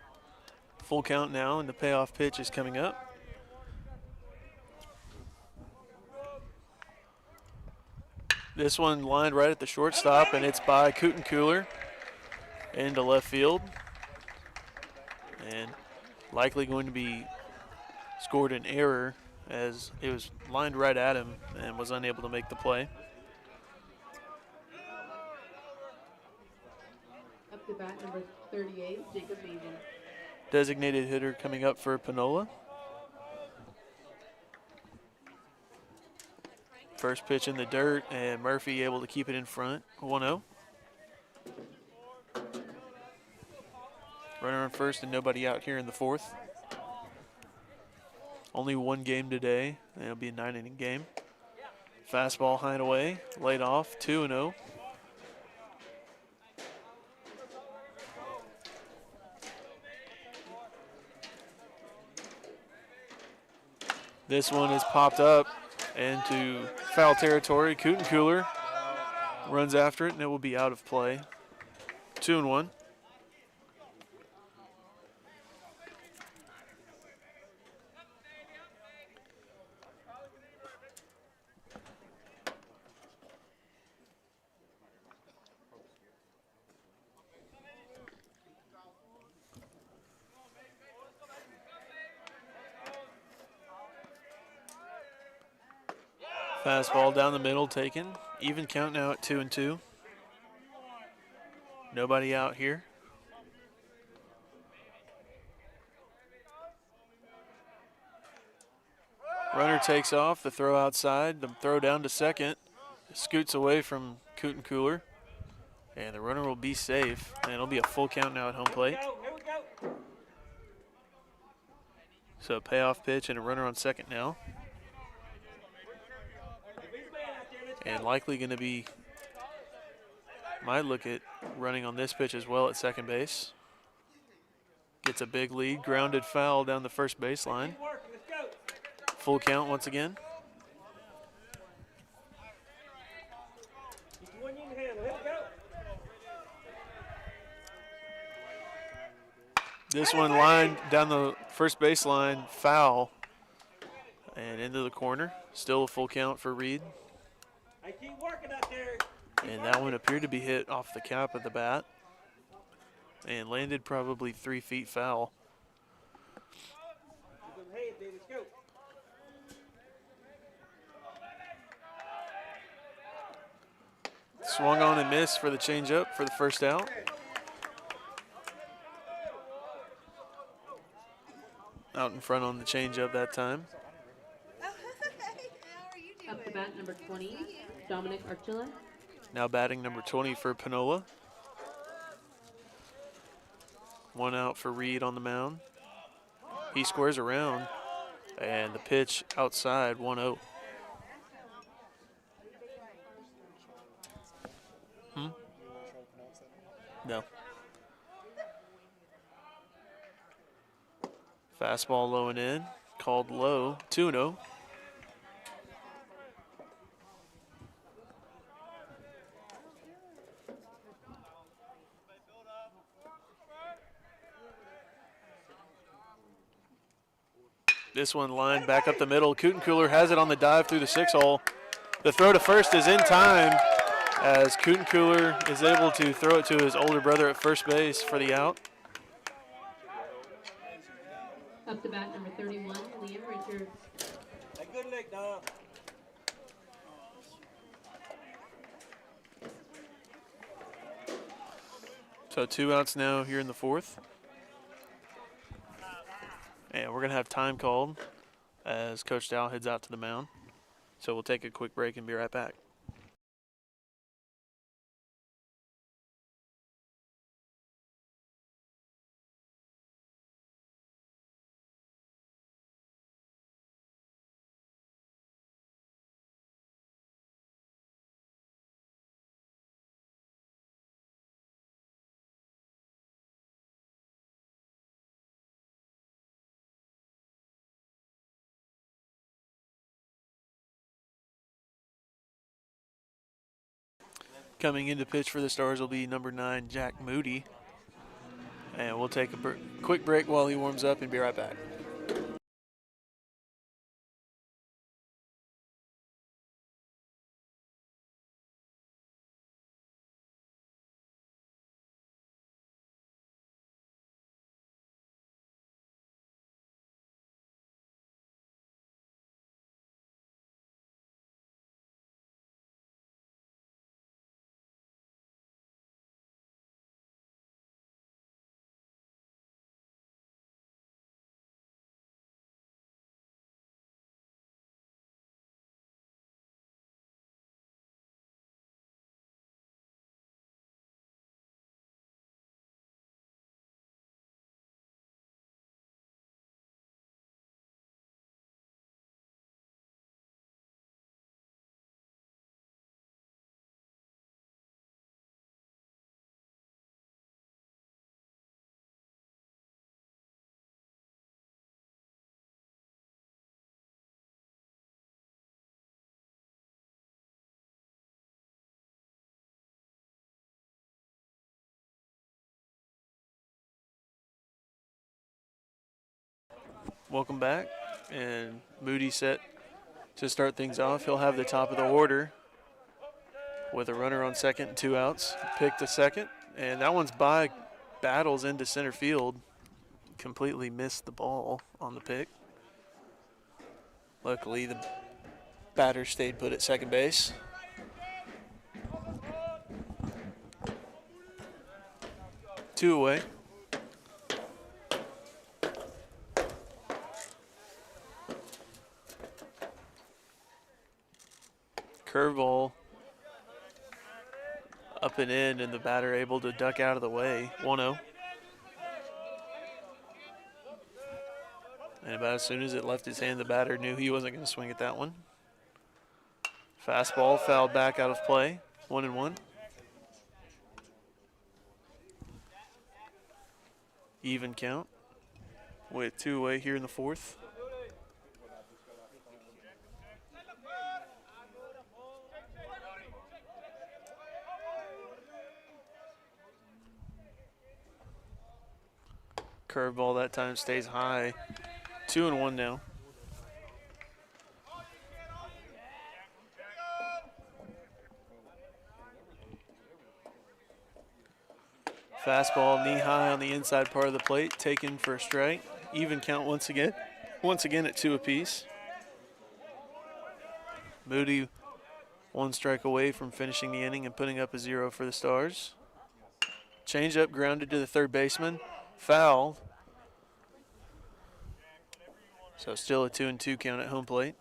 Full count now, and the payoff pitch is coming up. This one lined right at the shortstop, and it's by Cootencooler into left field. And likely going to be scored an error as it was lined right at him and was unable to make the play. Up Up to bat number 38, Jacob Beasley. Designated hitter coming up for Penola. First pitch in the dirt, and Murphy able to keep it in front. 1-0. Runner on first and nobody out here in the fourth. Only one game today, and it'll be a 9-inning game. Fastball high and away, laid off, 2-0. This one is popped up into foul territory. Cooler runs after it, and it will be out of play. 2-1. Fastball down the middle taken. Even count now at 2-2. Nobody out here. Runner takes off, the throw outside, the throw down to second. Scoots away from Cooler. And the runner will be safe. And it'll be a full count now at home plate. So a payoff pitch and a runner on second now. And likely going to be, might look at running on this pitch as well at second base. Gets a big lead, grounded foul down the first baseline. Full count once again. This one lined down the first baseline, foul, and into the corner. Still a full count for Reed. Keep working out there. And that one appeared to be hit off the cap of the bat and landed probably 3 feet foul. Hey, let's go. Swung on and missed for the changeup for the first out. Out in front on the changeup that time. Up to bat number 20, Dominic Archilla. Now batting number 20 for Penola. 1 out for Reed on the mound. He squares around, and the pitch outside, 1-0. No. Fastball low and in, called low, 2-0. This one lined back up the middle. Cooler has it on the dive through the 6-hole. The throw to first is in time as Cooler is able to throw it to his older brother at first base for the out. Up to bat number 31, Liam Richards. Hey, good leg, dog. So 2 outs now here in the fourth. And we're going to have time called as Coach Dow heads out to the mound. So we'll take a quick break and be right back. Coming into pitch for the Stars will be number 9, Jack Moody. And we'll take a quick break while he warms up and be right back. Welcome back. And Moody set to start things off. He'll have the top of the order with a runner on second and 2 outs. Pick to second, and that one's by Battles into center field. Completely missed the ball on the pick. Luckily, the batter stayed put at second base. Two away. Curveball up and in, and the batter able to duck out of the way. 1-0. And about as soon as it left his hand, the batter knew he wasn't going to swing at that one. Fastball fouled back out of play. 1-1. Even count with 2 away here in the fourth. Curveball that time stays high. 2-1 now. Fastball knee high on the inside part of the plate, taken for a strike. Even count once again. Once again at 2 apiece. Moody 1 strike away from finishing the inning and putting up a 0 for the Stars. Changeup grounded to the third baseman. Foul. So still a 2-2 count at home plate.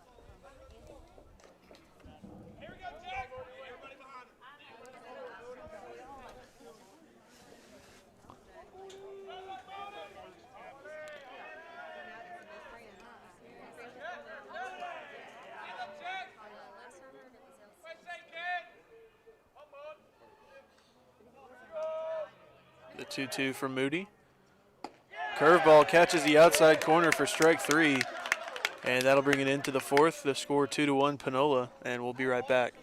The 2-2 from Moody. Curveball catches the outside corner for strike 3. And that'll bring it into the fourth. The score 2-1 Penola, and we'll be right back.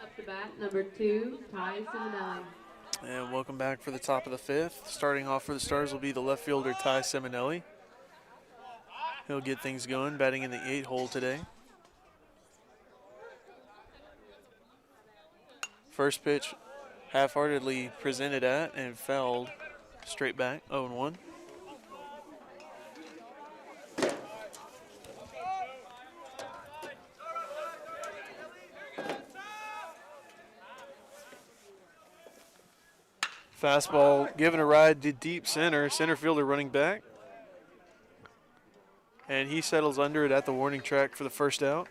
Up to bat, number 2, Ty Simonelli. And welcome back for the top of the fifth. Starting off for the Stars will be the left fielder Ty Simonelli. He'll get things going, batting in the 8 hole today. First pitch half-heartedly presented at and fouled straight back, 0-1. Fastball given a ride to deep center. Center fielder running back. And he settles under it at the warning track for the first out.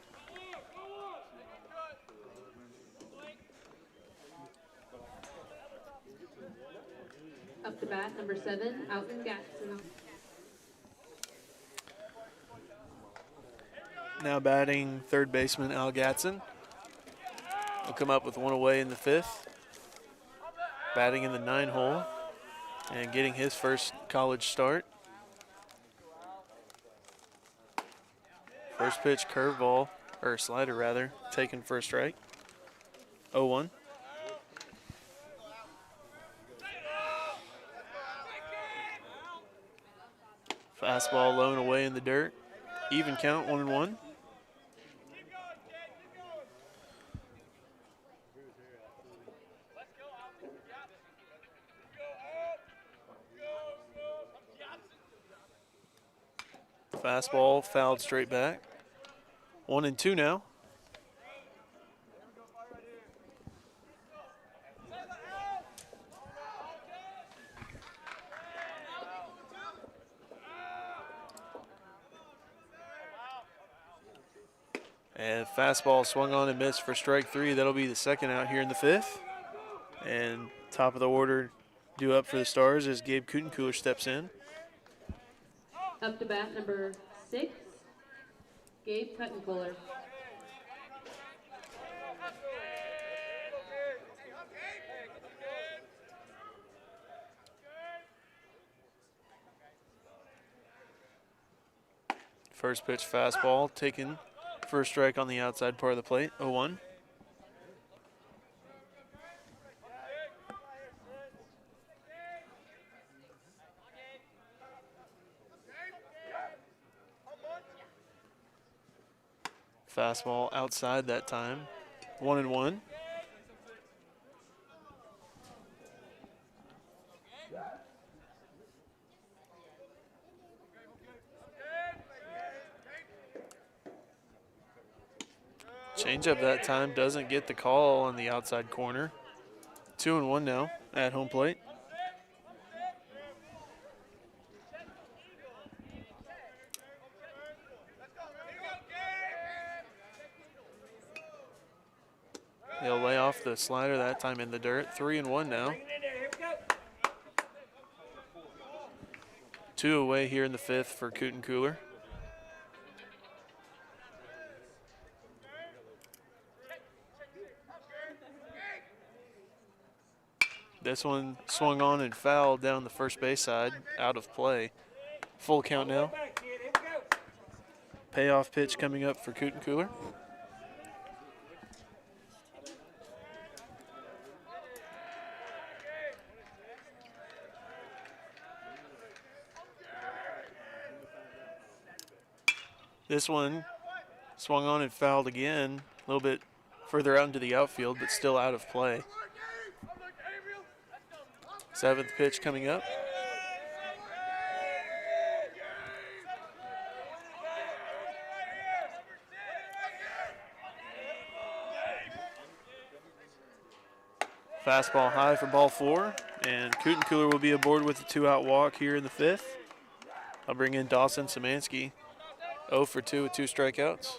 Up to bat, number 7, Alton Gatson. Now batting third baseman Al Gatson. Will come up with 1 away in the 5th. batting in the 9 hole and getting his first college start. First pitch curveball, or slider rather, taken for a strike. 0-1. Fastball low and away in the dirt. Even count, 1-1. Fastball fouled straight back. 1-2 now. And fastball swung on and missed for strike 3. That'll be the second out here in the 5th. And top of the order due up for the Stars as Gabe Kutencooler steps in. Up to bat number 6, Gabe Kutencooler. First pitch fastball taken for a strike on the outside part of the plate. 0-1. Fastball outside that time. 1-1. Changeup that time doesn't get the call on the outside corner. 2-1 now at home plate. He'll lay off the slider that time in the dirt. 3-1 now. 2 away here in the 5th for Kutencooler. This one swung on and fouled down the first base side, out of play. Full count now. Payoff pitch coming up for Kutencooler. This one swung on and fouled again, a little bit further out into the outfield, but still out of play. 7th pitch coming up. Fastball high for ball 4, and Kutencooler will be aboard with a 2-out walk here in the 5th. I'll bring in Dawson Szymanski, 0 for 2 with 2 strikeouts.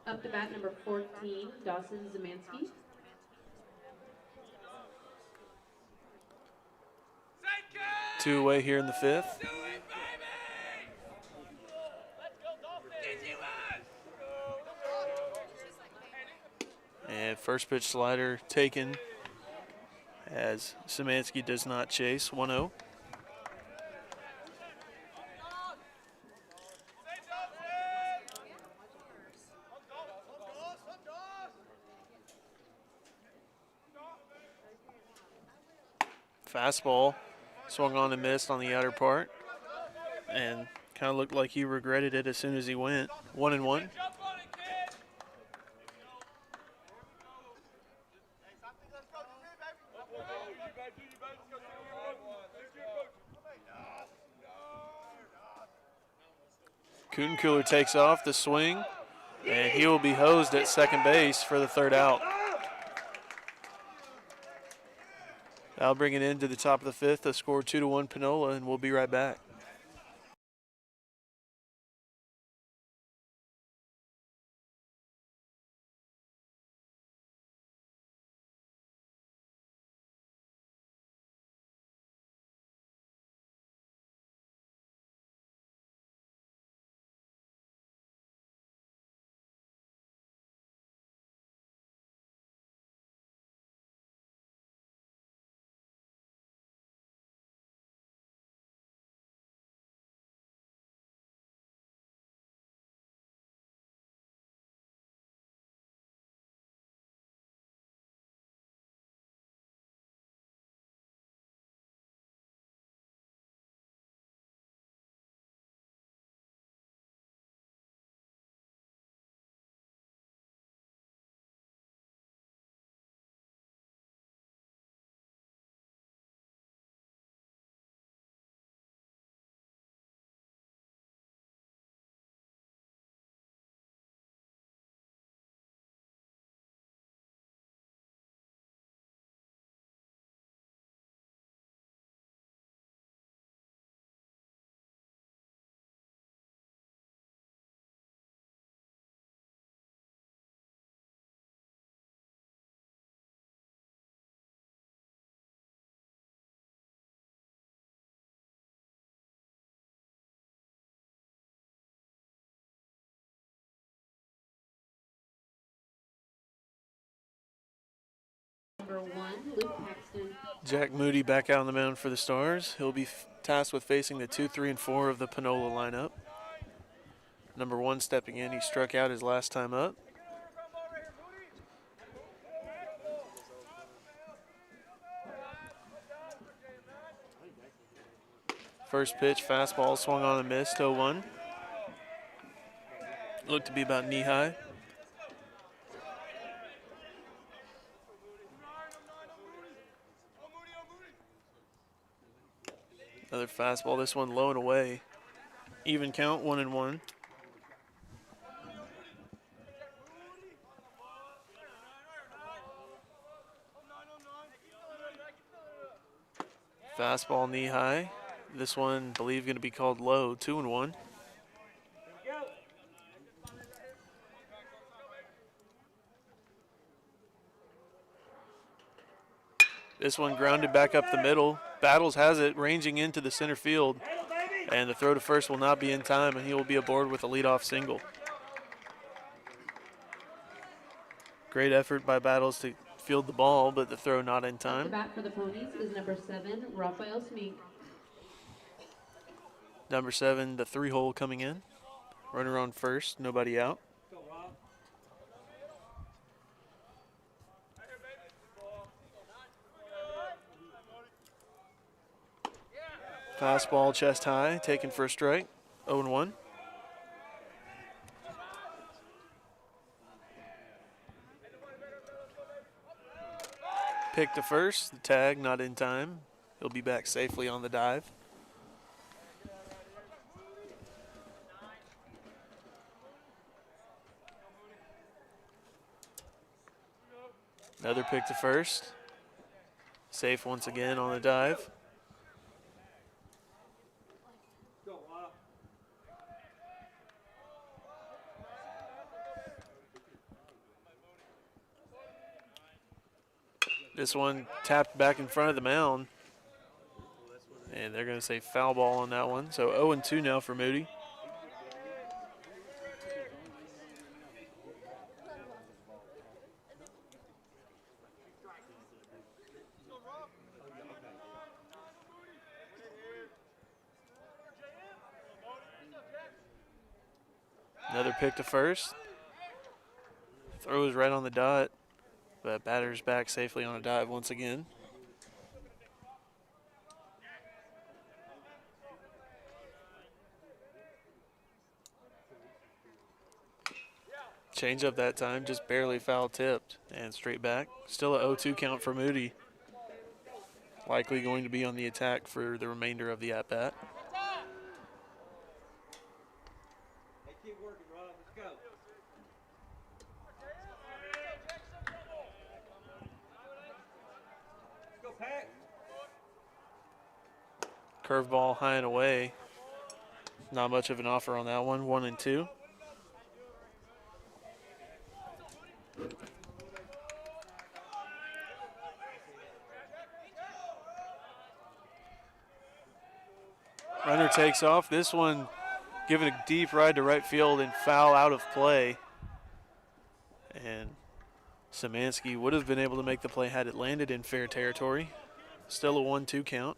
Up to bat number 14, Dawson Szymanski. Two away here in the 5th. And first pitch slider taken as Szymanski does not chase. 1-0. Fastball swung on and missed on the outer part, and kind of looked like he regretted it as soon as he went. 1-1. Kutencooler takes off the swing, and he will be hosed at second base for the 3rd out. That'll bring it into the top of the 5th. The score 2-1 Penola, and we'll be right back. Luke Paxton. Jack Moody back out on the mound for the Stars. He'll be tasked with facing the 2, 3, and 4 of the Panola lineup. Number 1 stepping in. He struck out his last time up. First pitch, fastball, swung on and missed, 0-1. Looked to be about knee high. Another fastball, this one low and away. Even count, 1-1. Fastball knee high. This one, I believe, going to be called low, 2-1. This one grounded back up the middle. Battles has it, ranging into the center field. And the throw to first will not be in time, and he will be aboard with a leadoff single. Great effort by Battles to field the ball, but the throw not in The time. bat for the Ponies is number 7, Rafael Smink. Number 7, the 3-hole coming in. Runner on first, nobody out. Fastball chest high, taken for a strike, 0-1. Pick to first, the tag not in time. He'll be back safely on the dive. Another pick to first. Safe once again on the dive. This one tapped back in front of the mound. And they're going to say foul ball on that one. So 0-2 now for Moody. Another pick to first. Throws right on the dot. But batter's back safely on a dive once again. Change up that time, just barely foul tipped and straight back. Still a 0-2 count for Moody. Likely going to be on the attack for the remainder of the at-bat. Keep working, Rob. Let's go. Go, Pack. Curveball high and away. Not much of an offer on that one, 1-2. Runner takes off. This one given a deep ride to right field and foul out of play. And Szymanski would have been able to make the play had it landed in fair territory. Still a 1-2 count.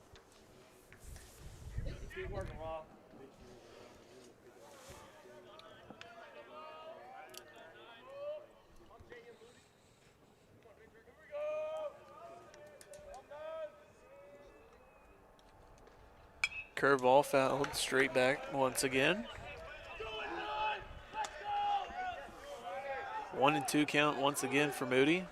Keep working, Rob. Curveball fouled straight back once again. 1-2 count once again for Moody.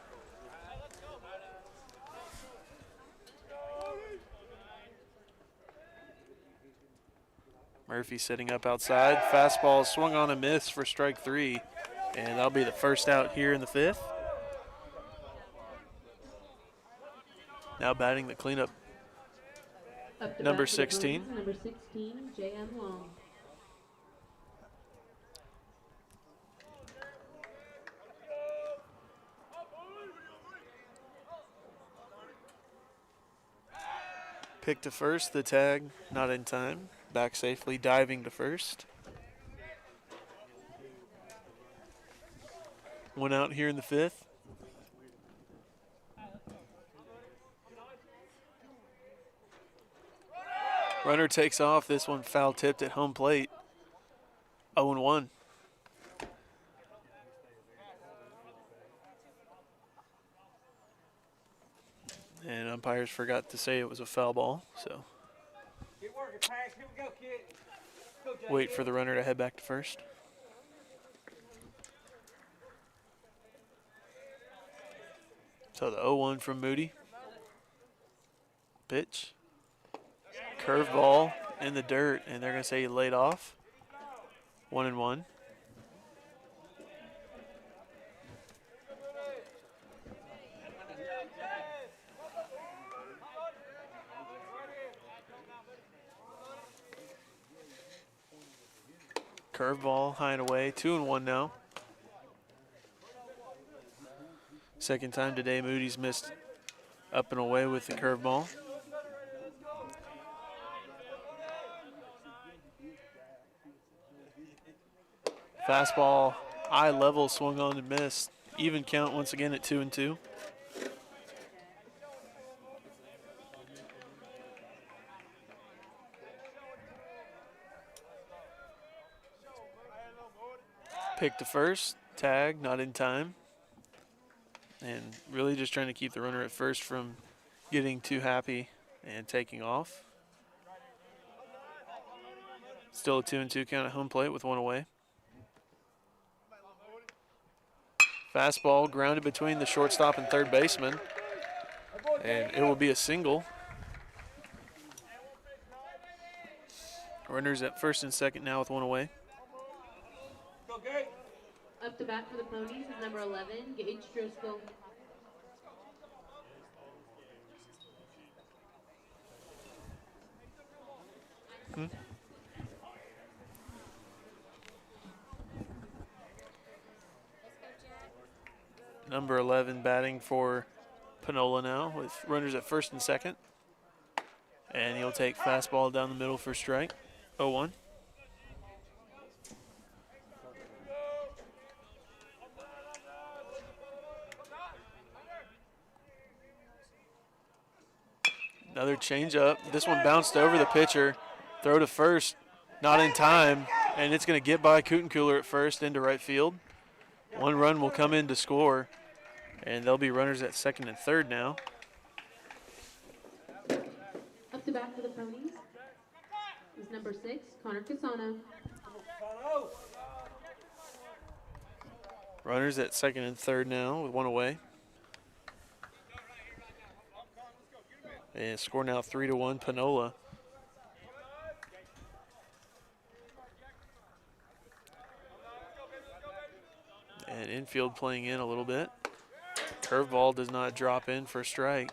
Murphy sitting up outside. Fastball swung on a miss for strike 3. And that'll be the first out here in the 5th. Now batting the cleanup, Up to number bat for the 16. Ponies, number 16, J.M. Long. Pick to first, the tag not in time. Back safely, diving to first. One out here in the 5th. Runner takes off. This one foul tipped at home plate. 0-1. And umpires forgot to say it was a foul ball, so Get working, Pax. Here we go, kid. Go, Jay. wait for the runner to head back to first. So the 0-1 from Moody. Pitch. Curveball in the dirt, and they're going to say he laid off. 1-1. Curveball high and away. 2-1 now. Second time today, Moody's missed up and away with the curveball. Fastball, eye level, swung on and missed. Even count once again at 2-2. Pick to first, tag, not in time. And really just trying to keep the runner at first from getting too happy and taking off. Still a 2-2 count at home plate with one away. Fastball grounded between the shortstop and third baseman. And it will be a single. Runners at first and second now with one away. Go, Gage. Up to bat for the Ponies is number 11, Gage Driscoll. Number 11 batting for Penola now with runners at first and second. And he'll take fastball down the middle for strike. 0-1. Another changeup. This one bounced over the pitcher. Throw to first, not in time, and it's going to get by Cootencooler at first into right field. One run will come in to score, and there'll be runners at second and third now. Up to bat for the Ponies is number 6, Connor Casano. Runners at second and third now with one away. And score now 3-1 Penola. And infield playing in a little bit. Curveball does not drop in for a strike.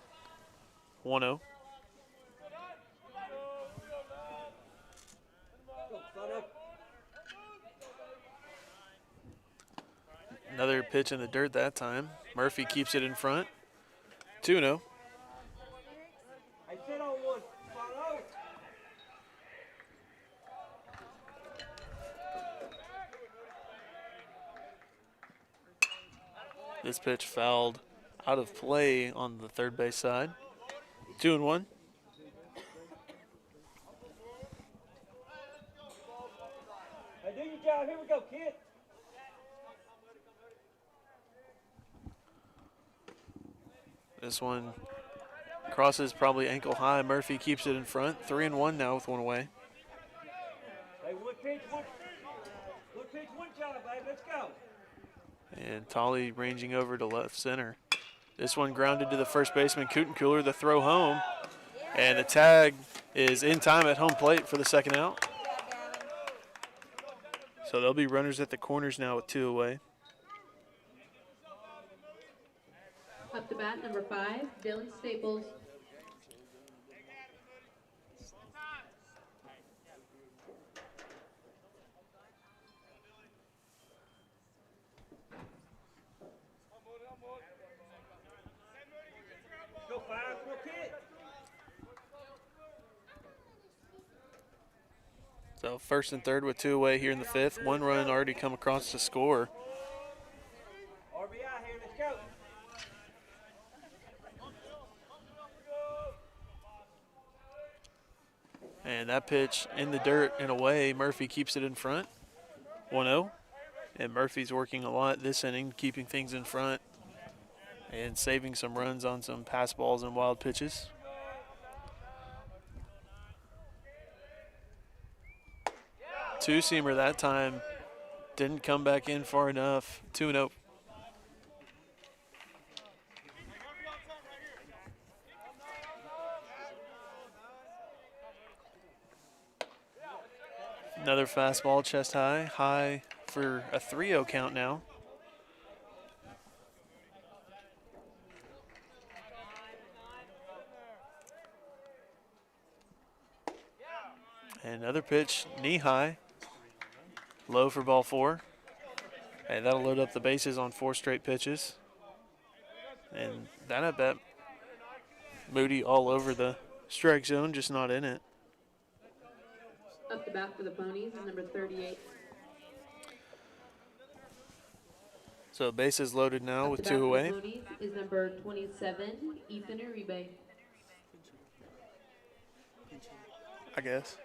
1-0. Another pitch in the dirt that time. Murphy keeps it in front. 2-0. Hey, sit on one. Follow. This pitch fouled out of play on the third base side. 2-1. Hey, do your job. Here we go, kid. This one crosses probably ankle high. Murphy keeps it in front. 3-1 now with one away. Hey, one pitch, one job, baby. Let's go. And Tolley ranging over to left center. This one grounded to the first baseman, Cootencooler, the throw home. And the tag is in time at home plate for the second out. So there'll be runners at the corners now with two away. Up to bat, number 5, Dylan Staples. Go, 5, go, kid. So first and third with two away here in the fifth. One run already come across to score. RBI here. Let's go. And that pitch in the dirt and away, Murphy keeps it in front, 1-0. And Murphy's working a lot this inning, keeping things in front and saving some runs on some pass balls and wild pitches. Two-seamer that time, didn't come back in far enough, 2-0. Another fastball, chest high, high for a 3-0 count now. And another pitch, knee high, low for ball 4. And that'll load up the bases on 4 straight pitches. And that at bat, Moody all over the strike zone, just not in it. Up to bat for the Ponies is number 38. So bases loaded now Up with to 2 bat away. for the Ponies is number 27, Ethan Uribe. I guess.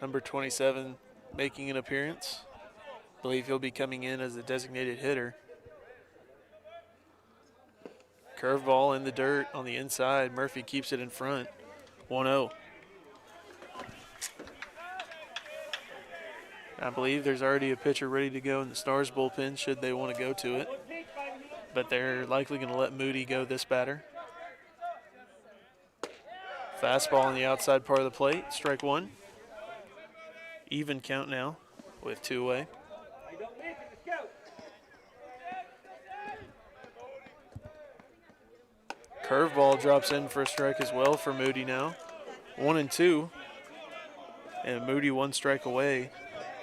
Number 27 making an appearance. Believe he'll be coming in as a designated hitter. Curveball in the dirt on the inside. Murphy keeps it in front. 1-0. I believe there's already a pitcher ready to go in the Stars bullpen should they want to go to it. But they're likely going to let Moody go this batter. Fastball on the outside part of the plate. Strike 1. Even count now with 2 away. Curveball drops in for a strike as well for Moody now. 1-2. And Moody 1 strike away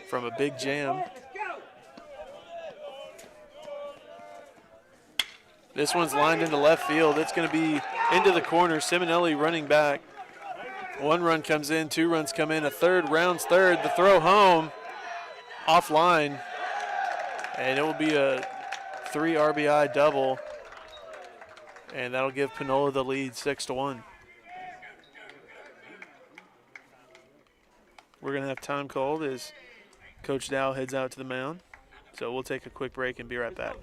from a big jam. This one's lined into left field. It's going to be into the corner. Simonelli running back. 1 run comes in, 2 runs come in, a third, rounds third. The throw home, offline. And it will be a 3 RBI double. And that'll give Penola the lead 6-1. We're going to have time called as Coach Dow heads out to the mound. So we'll take a quick break and be right back.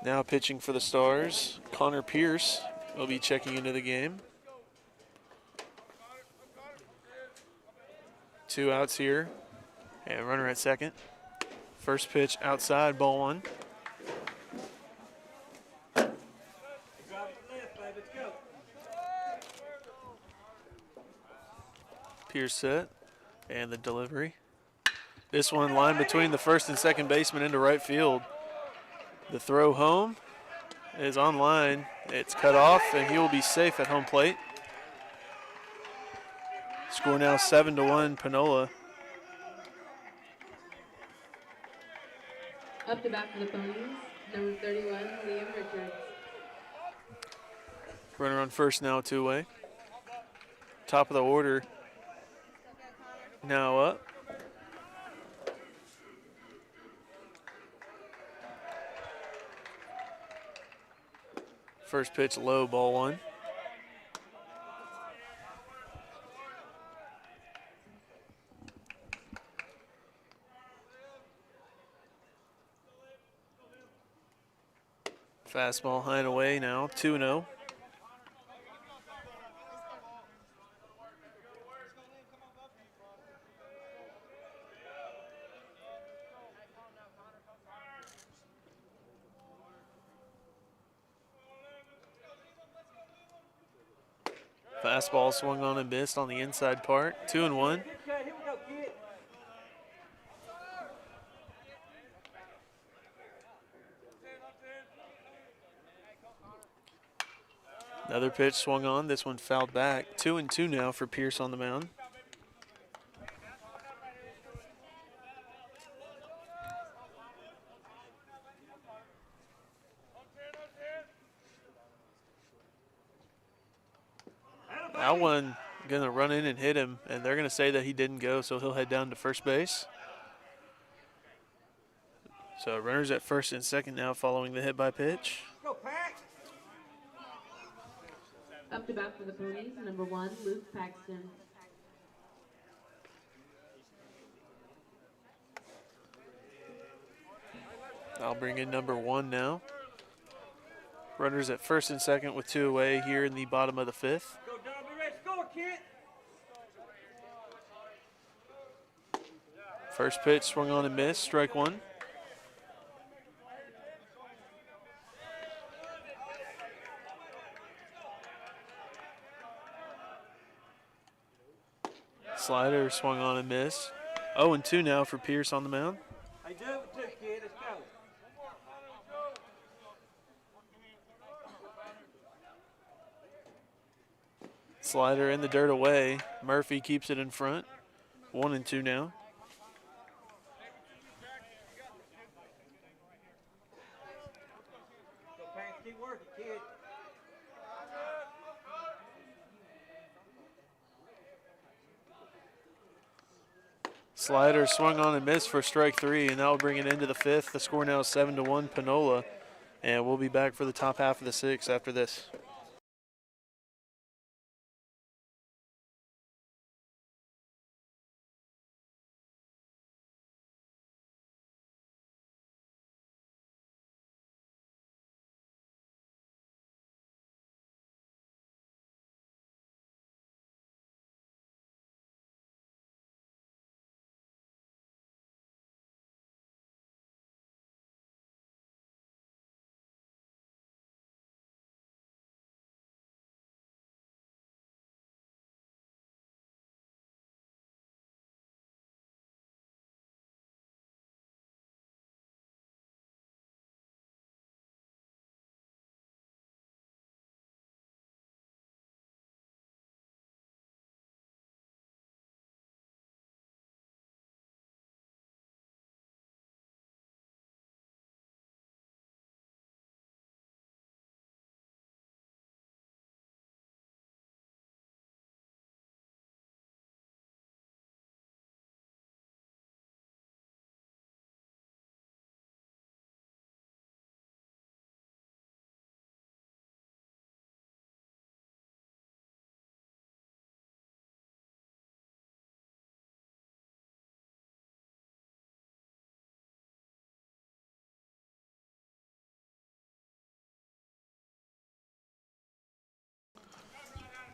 Now pitching for the Stars, Connor Pierce. will be checking into the game. 2 outs here, and runner at second. First pitch outside, ball 1. Drop it to left, baby. Let's go. Pierce set, and the delivery. This one lined between the first and second baseman into right field. The throw home is on line. It's cut off, and he will be safe at home plate. Score now 7-1, Penola. Up to bat for the Ponies, number 31, Liam Richards. Runner on first now, 2-away. Top of the order now up. First pitch low, ball 1. Fastball high and away now, 2-0. Fastball swung on and missed on the inside part, 2-1. Good cut. Here we go, kid. Another pitch swung on, this one fouled back. 2-2 now for Pierce on the mound. That one gonna run in and hit him, and they're gonna say that he didn't go, so he'll head down to first base. So runners at first and second now following the hit by pitch. Go, Pack. Up to bat for the Ponies, number 1, Luke Paxton. I'll bring in number 1 now. Runners at first and second with 2 away here in the bottom of the 5th. Go, Don. Be ready to score, kid. First pitch swung on and missed, strike 1. Slider swung on and missed. 0-2 now for Pierce on the mound. Hey, do it too, kid. Let's go. Slider in the dirt away. Murphy keeps it in front. 1-2 now. Go, Pack. Keep working, kid. Slider swung on and missed for strike 3, and that will bring it into the 5th. The score now is 7-1 Panola, and we'll be back for the top half of the 6th after this.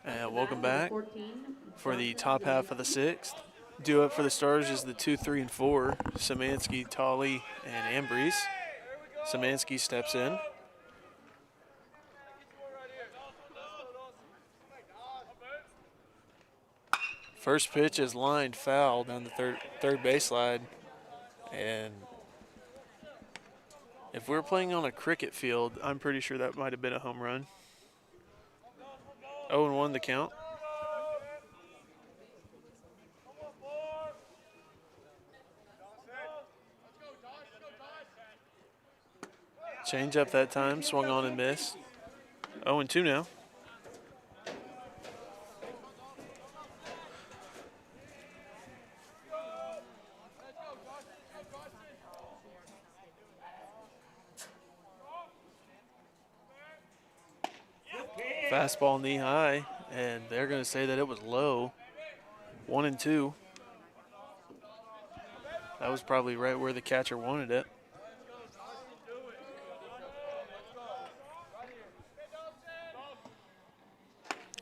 And welcome back 14, for the Johnson, top half of the Zemansky. 6th. Due up for the Stars is the 2, 3, and 4, Szymanski, Tolley, and Ambrose. Szymanski steps in. First pitch is lined foul down the third base line. And if we're playing on a cricket field, I'm pretty sure that might have been a home run. 0-1 the count. Change up that time, swung on and missed. 0-2 now. Fastball knee high, and they're going to say that it was low. 1-2. That was probably right where the catcher wanted it.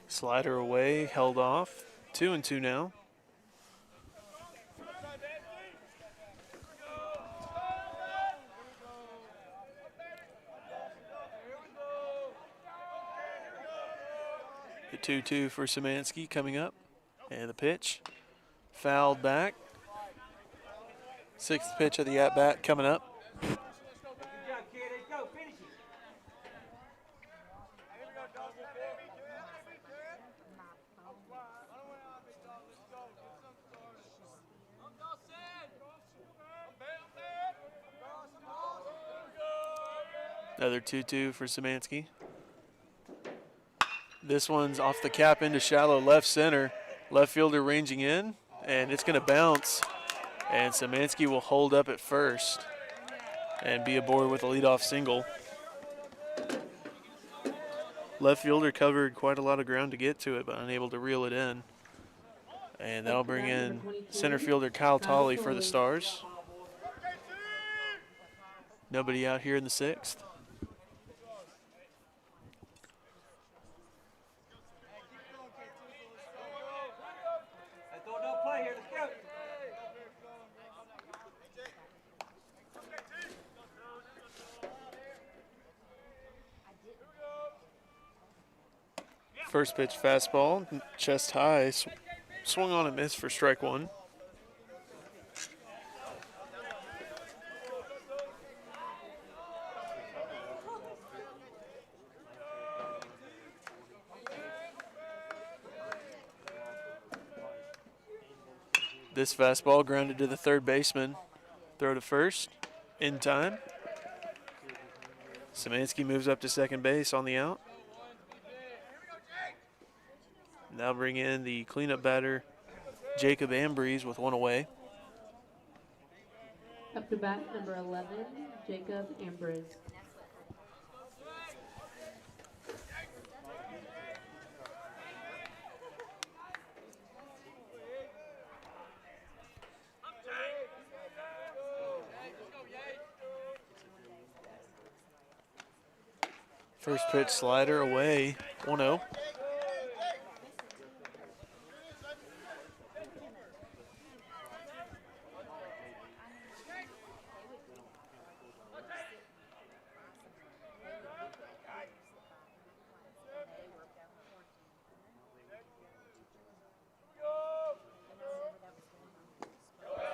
Slider away, held off. 2-2 now. The 2-2 for Szymanski coming up. And the pitch. Fouled back. 6th pitch of the at-bat coming up. Good job, kid. Let's go. Finish it. Another 2-2 for Szymanski. This one's off the cap into shallow left center. Left fielder ranging in, and it's going to bounce. And Szymanski will hold up at first and be aboard with a leadoff single. Left fielder covered quite a lot of ground to get to it, but unable to reel it in. And that'll bring in center fielder Kyle Tolley for the Stars. Nobody out here in the 6th. Let's throw no play here. Let's go. First pitch fastball, chest high, swung on and missed for strike 1. This fastball grounded to the third baseman. Throw to first, in time. Szymanski moves up to second base on the out. Now bring in the cleanup batter, Jacob Ambrose, with one away. Up to bat, number 11, Jacob Ambrose. First pitch slider away, 1-0.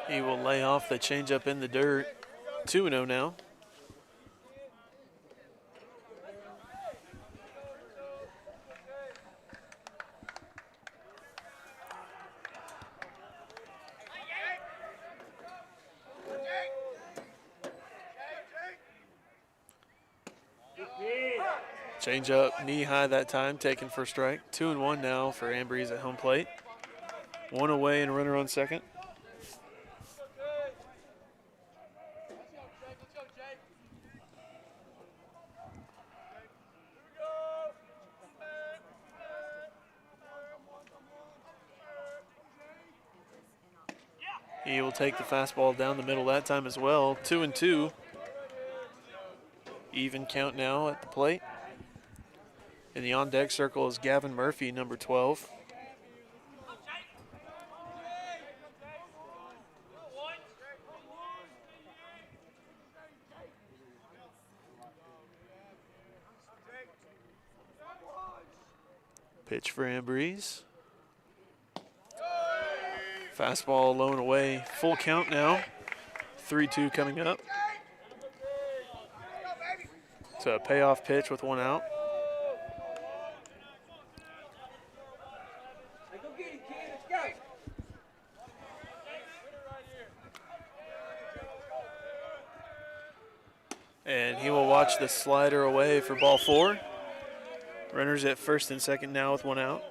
He will lay off the changeup in the dirt. 2-0 now. Change up, knee high that time, taken for strike. 2-1 now for Ambrose at home plate. One away and a runner on second. He will take the fastball down the middle that time as well. 2-2. Even count now at the plate. In the on-deck circle is Gavin Murphy, number 12. Pitch for Ambrose. Fastball low and away. Full count now. 3-2 coming up. So a payoff pitch with one out. Hey, go get him, kid. Let's go. And he will watch the slider away for ball 4. Runners at first and second now with one out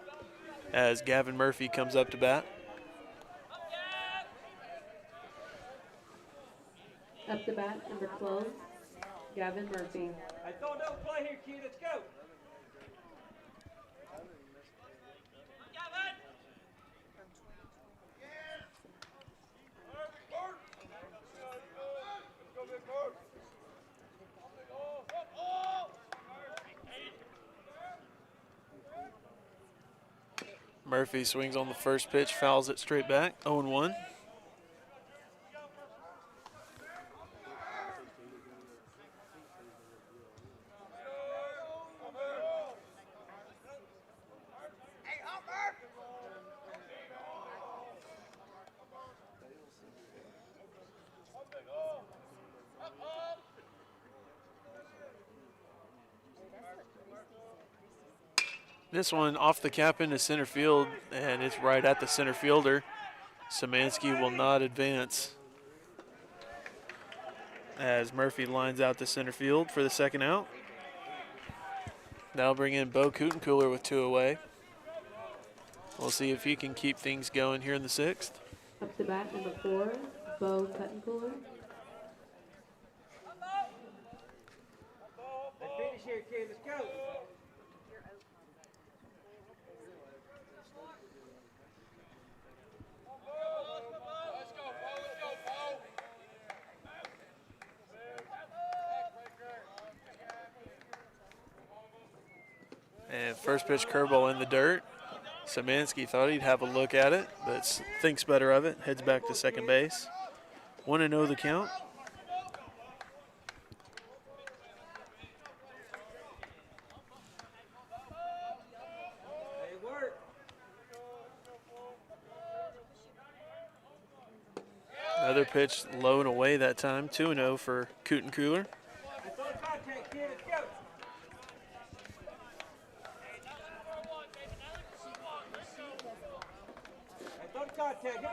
as Gavin Murphy comes up to bat. Up to bat, number 12, Gavin Murphy. Hey, throw another play here, kid. Let's go. Murphy swings on the first pitch, fouls it straight back, 0-1. This one off the cap into center field, and it's right at the center fielder. Szymanski will not advance as Murphy lines out to center field for the second out. That'll bring in Bo Kutencooler with 2 away. We'll see if he can keep things going here in the 6th. Up to bat, number 4, Bo Kutencooler. Let's finish here, kid. Let's go. And first pitch curveball in the dirt. Szymanski thought he'd have a look at it, but thinks better of it. Heads back to second base. 1-0 the count. Hey, work. Another pitch low and away that time. 2-0 for Kutencooler. Hey, throw the contact, kid. Let's go. Hey, throw the contact. Here we go.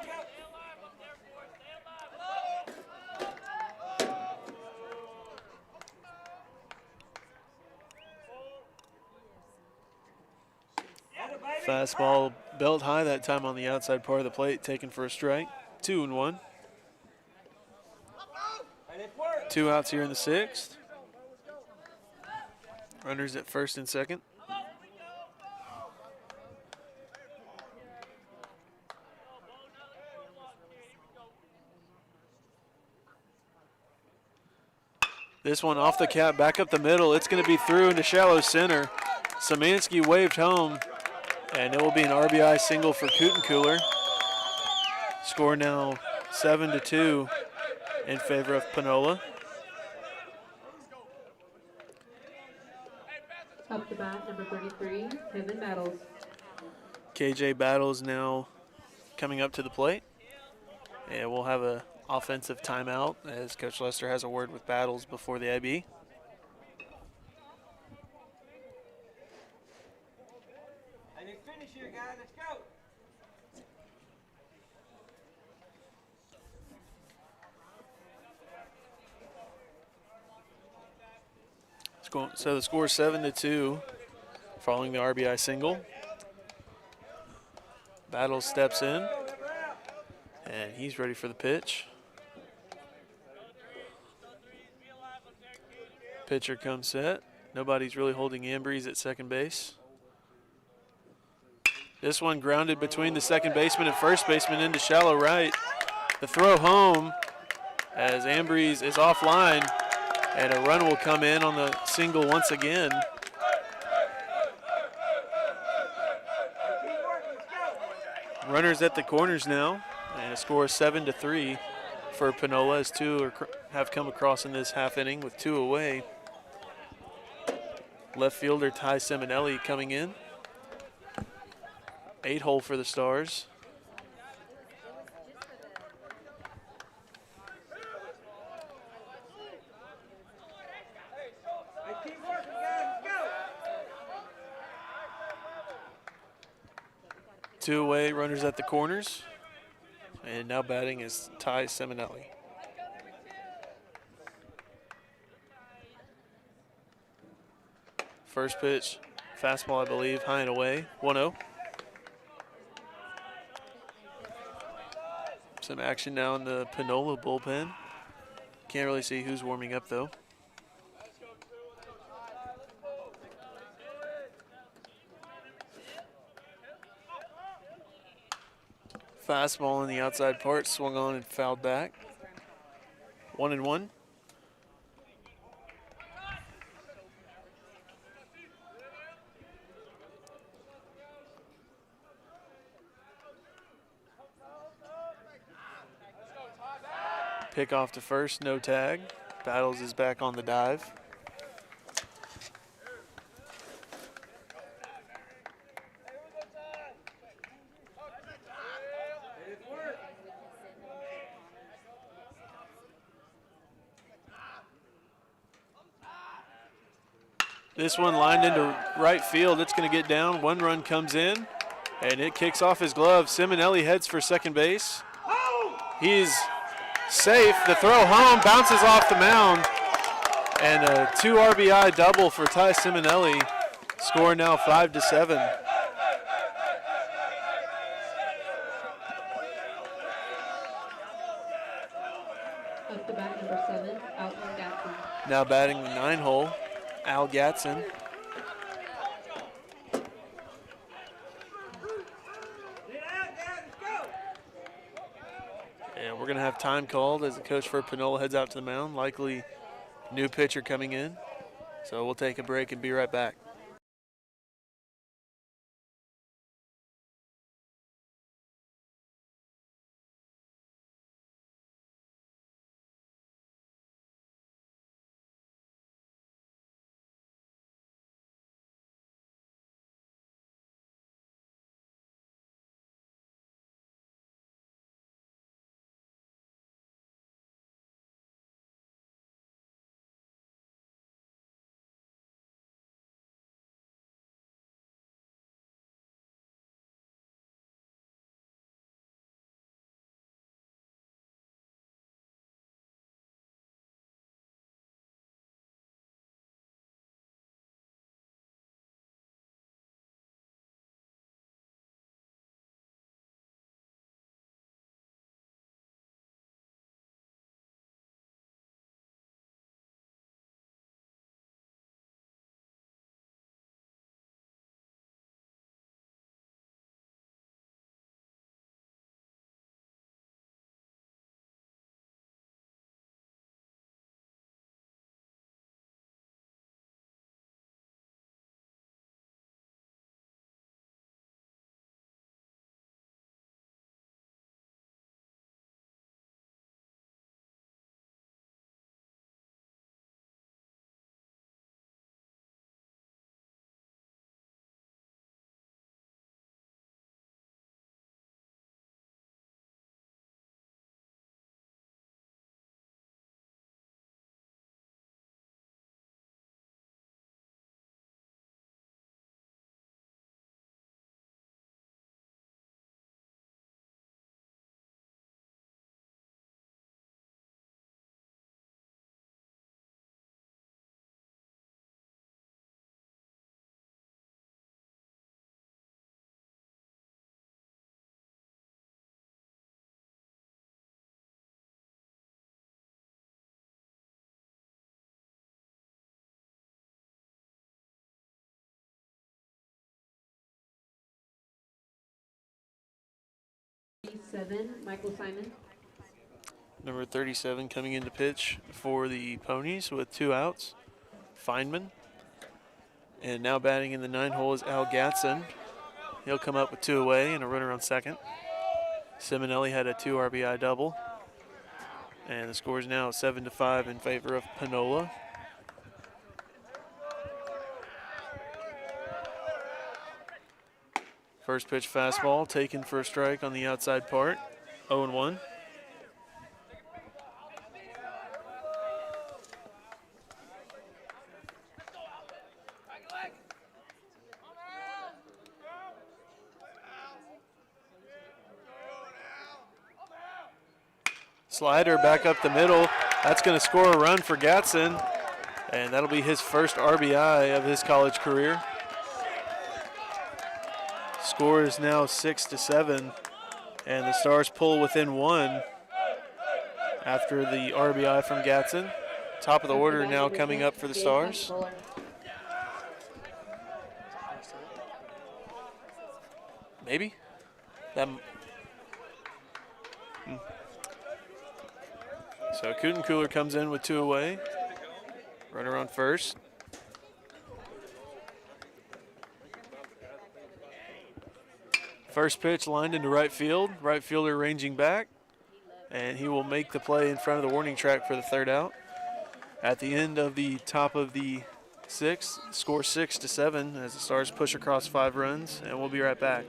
Fastball belt high that time on the outside part of the plate, taken for a strike. 2-1. Hey, let's work. 2 outs here in the 6th. Runners at first and second. This one off the cap, back up the middle. It's going to be through into shallow center. Szymanski waved home, and it will be an RBI single for Kutencooler. Score now 7-2 in favor of Penola. Up to bat, number 33, Kevin Battles. KJ Battles now coming up to the plate. And we'll have a offensive timeout as Coach Lester has a word with Battles before the IB. Hey, let's finish here, guys. Let's go. So the score is 7-2 following the RBI single. Battles steps in, and he's ready for the pitch. Pitcher comes set. Nobody's really holding Ambrose at second base. This one grounded between the second baseman and first baseman into shallow right. The throw home as Ambrose is offline, and a run will come in on the single once again. Runners at the corners now, and a score of 7-3 for Penola as two have come across in this half inning with two away. Left fielder Ty Simonelli coming in. 8-hole for the Stars. Hey, keep working, guys. Let's go. Two away, runners at the corners. And now batting is Ty Simonelli. First pitch, fastball, I believe, high and away, 1-0. Some action now in the Penola bullpen. Can't really see who's warming up, though. Fastball in the outside part, swung on and fouled back. 1-1. Pick off to first, no tag. Battles is back on the dive. This one lined into right field. It's going to get down. One run comes in, and it kicks off his glove. Simonelli heads for second base. He's safe. The throw home bounces off the mound, and a 2 RBI double for Ty Simonelli. Score now 5-7. Up to bat number 7, Alton Gatson. Now batting the 9-hole, Al Gatson. And we're going to have time called as the coach for Penola heads out to the mound. Likely new pitcher coming in. So we'll take a break and be right back. Michael Simon. Number 37 coming into pitch for the Ponies with 2 outs. Feynman. And now batting in the 9-hole is Al Gatson. He'll come up with 2 away and a runner on second. Simonelli had a 2 RBI double. And the score is now 7-5 in favor of Penola. First pitch fastball taken for a strike on the outside part. 0-1. Slider back up the middle. That's going to score a run for Gatson. And that'll be his first RBI of his college career. Score is now 6-7. And the Stars pull within 1 after the RBI from Gatson. Top of the order now coming up for the Stars. Maybe? So Cooler comes in with 2 away. Runner on first. First pitch lined into right field. Right fielder ranging back. And he will make the play in front of the warning track for the 3rd out. At the end of the top of the 6th, score 6-7 as the Stars push across 5 runs, and we'll be right back.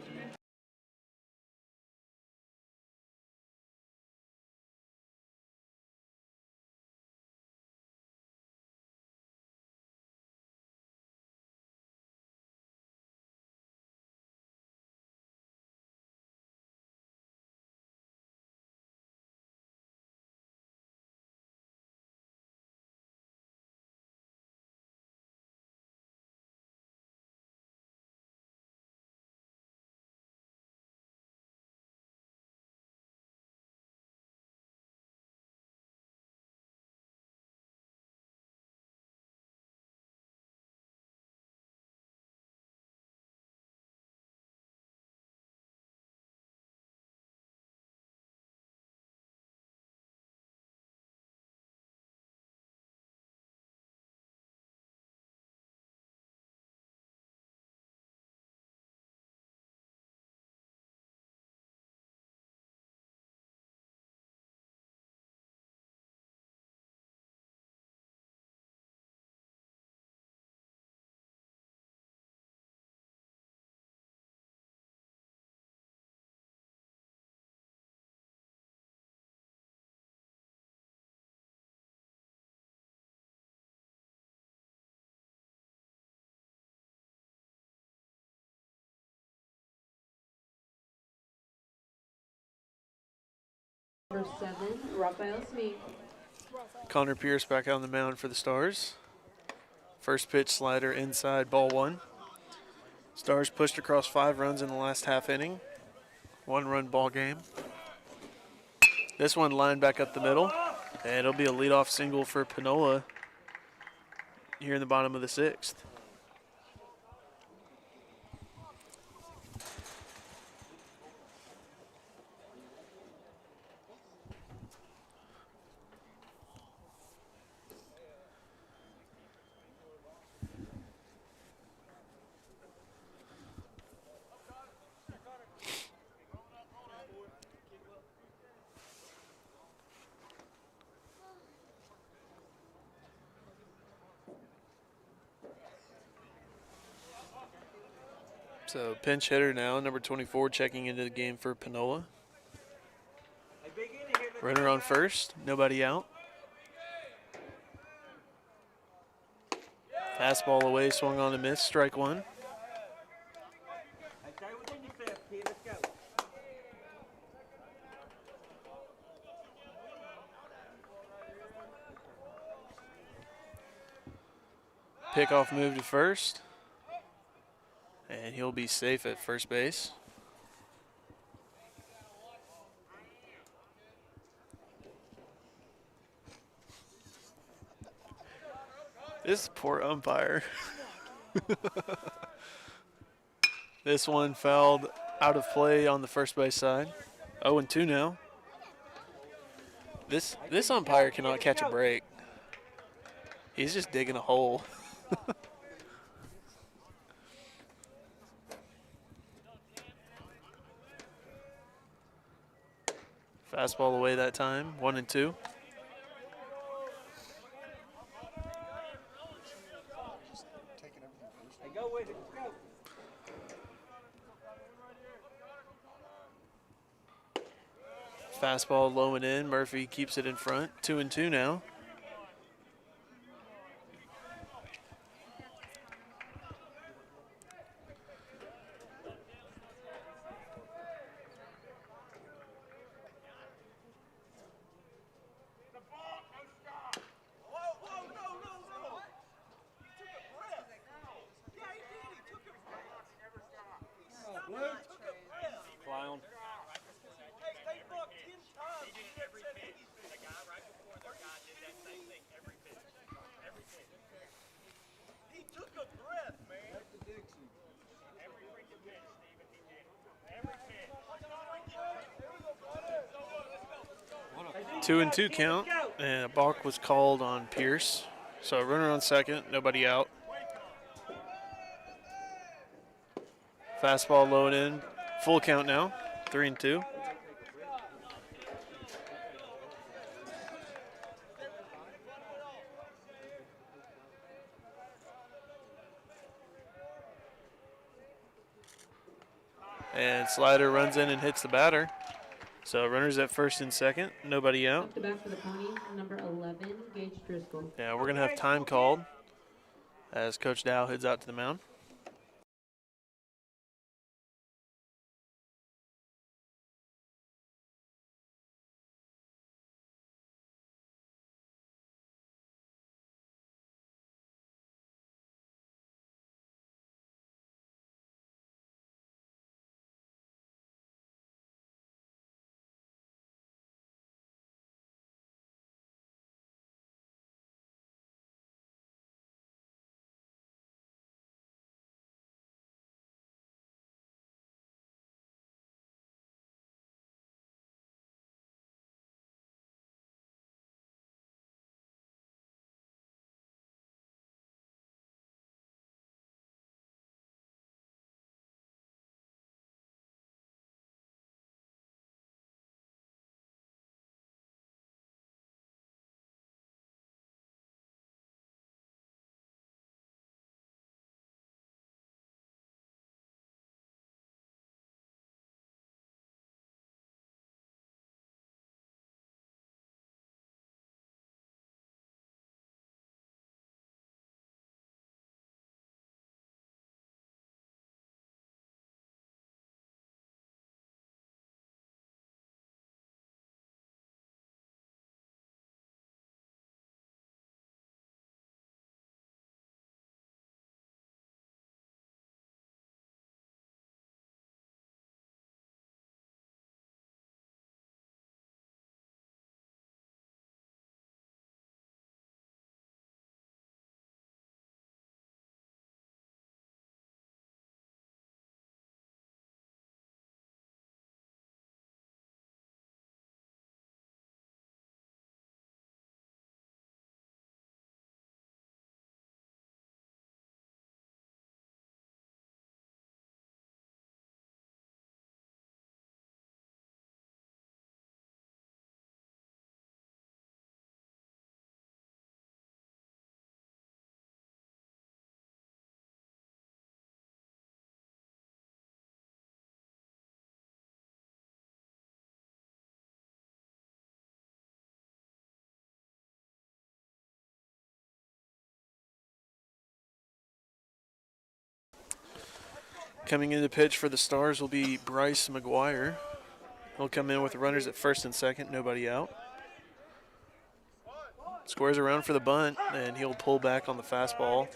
Number 7, Raphael Smith. Connor Pierce back out on the mound for the Stars. First pitch slider inside, ball 1. Stars pushed across 5 runs in the last half inning. 1-run ball game. This one lined back up the middle, and it'll be a leadoff single for Penola here in the bottom of the 6th. So pinch hitter now, number 24, checking into the game for Penola. Runner on first, nobody out. Fastball away, swung on a miss, strike 1. Pickoff move to first. And he'll be safe at first base. This poor umpire. This one fouled out of play on the first base side. 0-2 now. This umpire cannot catch a break. He's just digging a hole. Fastball away that time, 1-2. Hey, go with it. Let's go. Fastball low and in. Murphy keeps it in front. 2-2 now. Clown. What 2-2 count, and a balk was called on Pierce. So a runner on second, nobody out. Fastball low and in. Full count now, 3-2. And slider runs in and hits the batter. So runners at first and second, nobody out. Up to bat for the Ponies, number 11, Gage Driscoll. Yeah, we're going to have time called as Coach Dow heads out to the mound. Coming in to pitch for the Stars will be Bryce McGuire. He'll come in with the runners at first and second, nobody out. Squares around for the bunt, and he'll pull back on the fastball.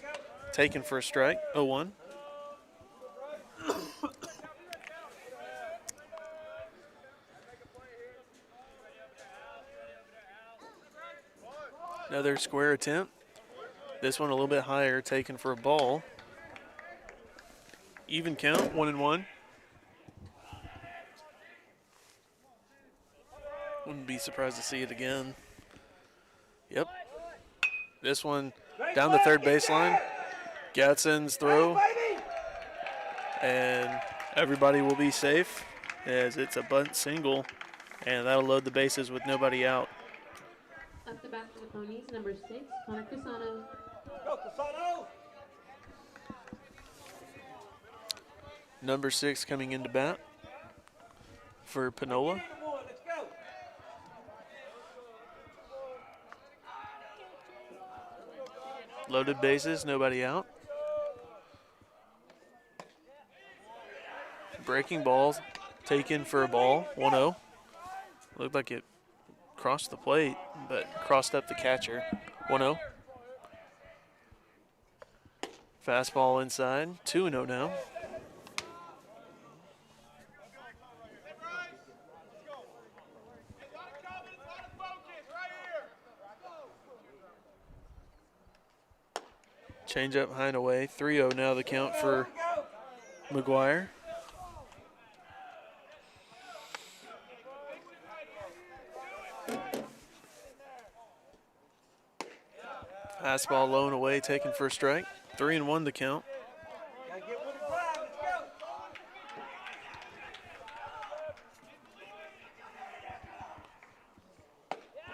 Taken for a strike, 0-1. Another square attempt. This one a little bit higher, taken for a ball. Even count, 1-1. Wouldn't be surprised to see it again. Yep. This one down the third baseline. Gadsden's throw. And everybody will be safe as it's a bunt single And that'll load the bases with nobody out. Up the bat for the Ponies, number 6, Connor Casano. Go, Casano! Number 6 coming into bat for Penola. Get into one, let's go! Loaded bases, nobody out. Breaking balls, taken for a ball, 1-0. Looked like it crossed the plate, but crossed up the catcher, 1-0. Fastball inside, 2-0 now. Change up high and away, 3-0 now the count for McGuire. Fastball low and away, taken for a strike. 3-1 the count. Gotta get with the drive,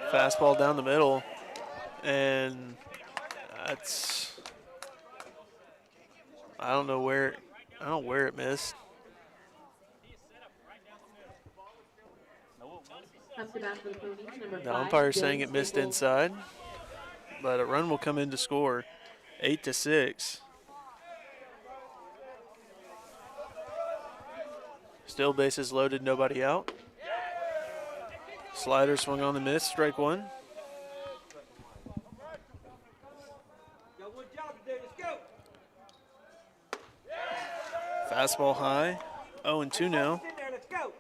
let's go! Fastball down the middle, and that's, I don't know where it missed. Up the bat for the Ponies, number 5. The umpire saying James it missed Staples. inside, but a run will come in to score, 8-6. Still bases loaded, nobody out. Slider swung on the miss, strike 1. Got one job to do, let's go! Fastball high, 0-2 now. In there, let's go!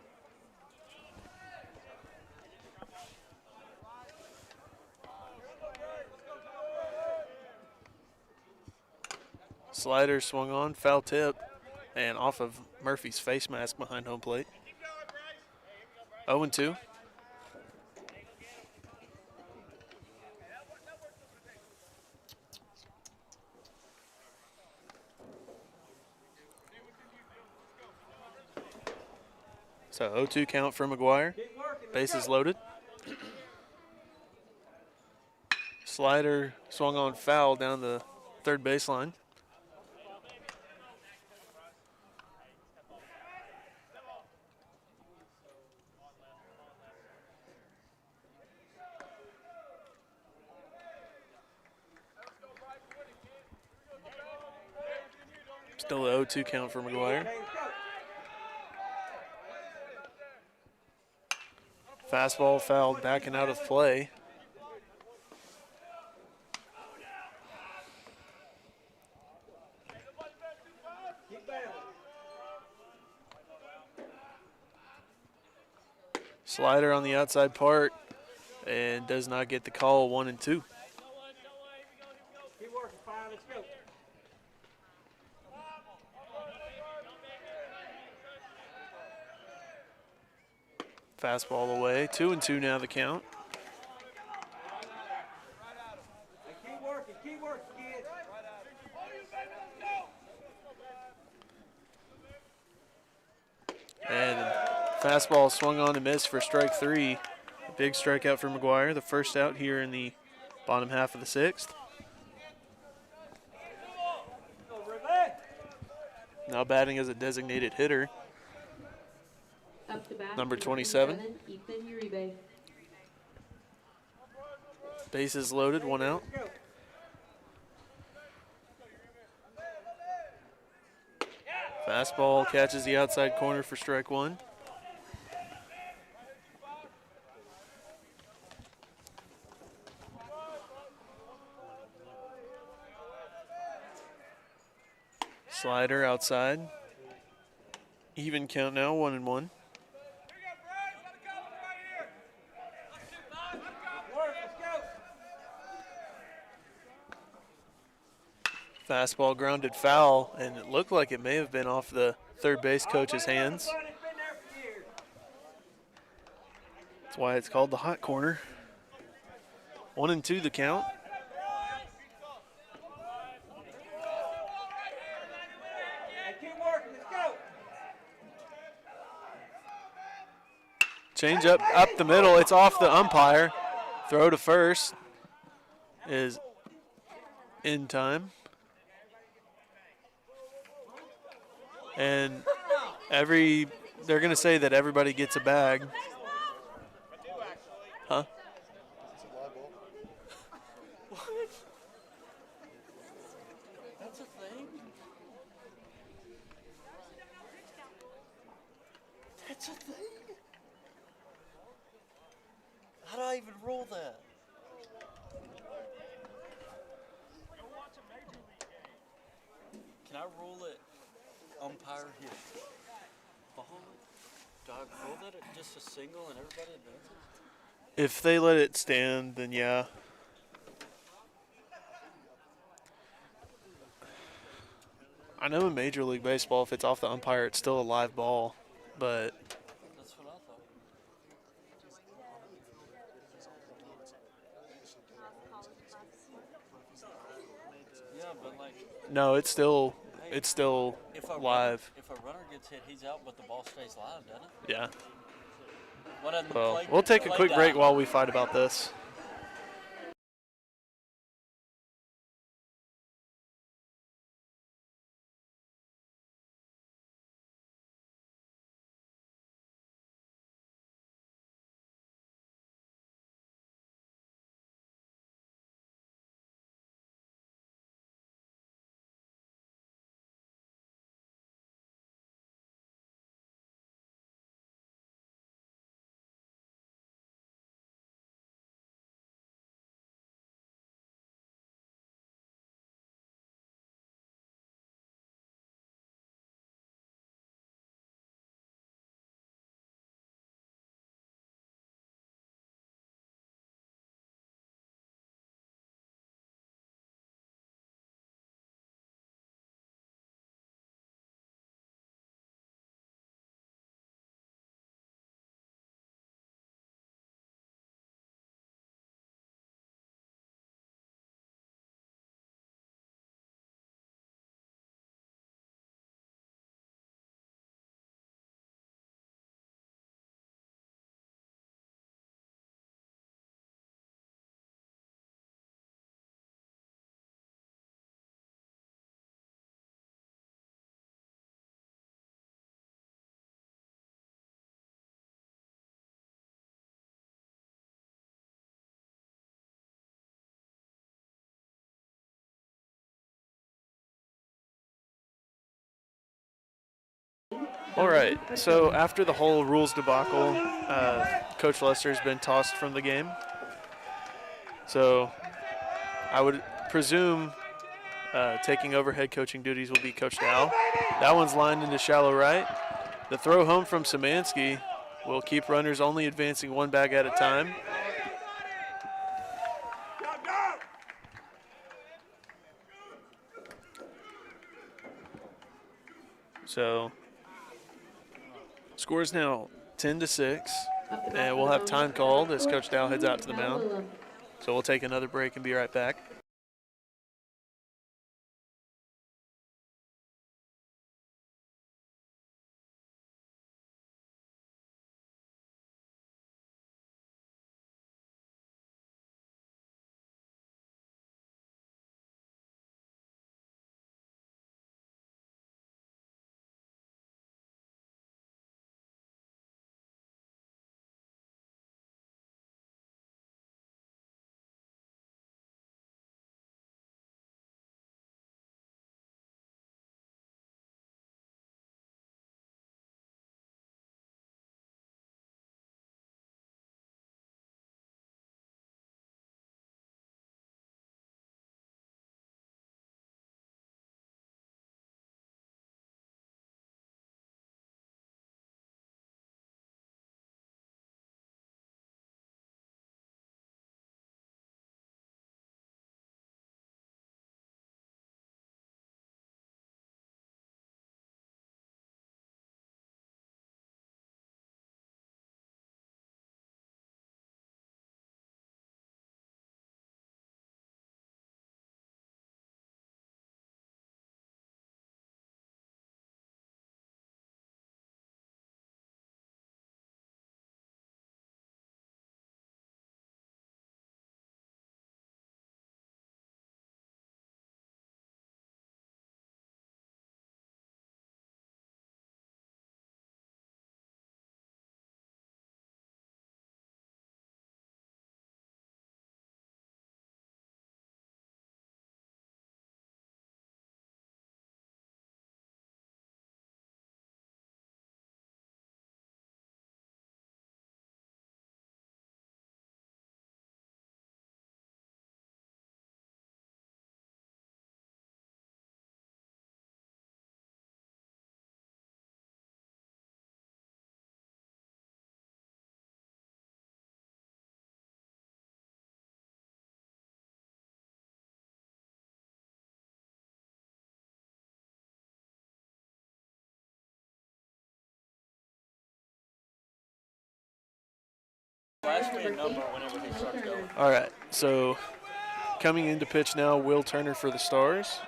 Slider swung on, foul tip, and off of Murphy's face mask behind home plate. 0-2. So 0-2 count for McGuire. Keep working, let's Bases go! loaded. Slider swung on foul down the third baseline. Still a 0-2 count for McGuire. Okay, let's go! Fastball fouled, backing out of play. Keep battling. Slider on the outside part and does not get the call, 1-2. Keep working, fine, let's go! Fastball away, 2-2 now the count. Hey, keep working, kids! And fastball swung on to miss for strike 3. A big strikeout for McGuire, the first out here in the bottom half of the 6th. Go, Ridley! Now batting as a designated hitter. Up the bat Number for 27. Ethan Uribe. Bases loaded, 1 out. Let's go! Fastball catches the outside corner for strike 1. Slider outside. Even count now, 1-1. Work, let's go! Fastball grounded foul, and it looked like it may have been off the third base coach's hands. It's been there for years. That's why it's called the hot corner. 1-2 the count. Hey, keep working, let's go! Change up the middle. It's off the umpire. Throw to first is in time. And they're going to say that everybody gets a bag. Huh? What? That's a thing? That's a thing? How do I even roll that? Can I roll it umpire hit ball? Do I roll that at just a single and everybody advances? If they let it stand, then yeah. I know in Major League Baseball, if it's off the umpire, it's still a live ball. But That's what I thought. Yeah, but like no, it's still if a live. if a runner gets hit, he's out, but the ball stays live, doesn't it? Yeah. Why doesn't the Well, play, we'll take a play quick die? break while we fight about this. All right. So after the whole rules debacle, Coach Lester's been tossed from the game. So I would presume taking over head coaching duties will be Coach Dow. That one's lined into shallow right. The throw home from Szymanski will keep runners only advancing one bag at a time. So score is now 10-6, and we'll have time called as Coach Dow heads out to the mound. So we'll take another break and be right back. Flash me a number whenever he starts going. All right, so coming into pitch now, Will Turner for the Stars.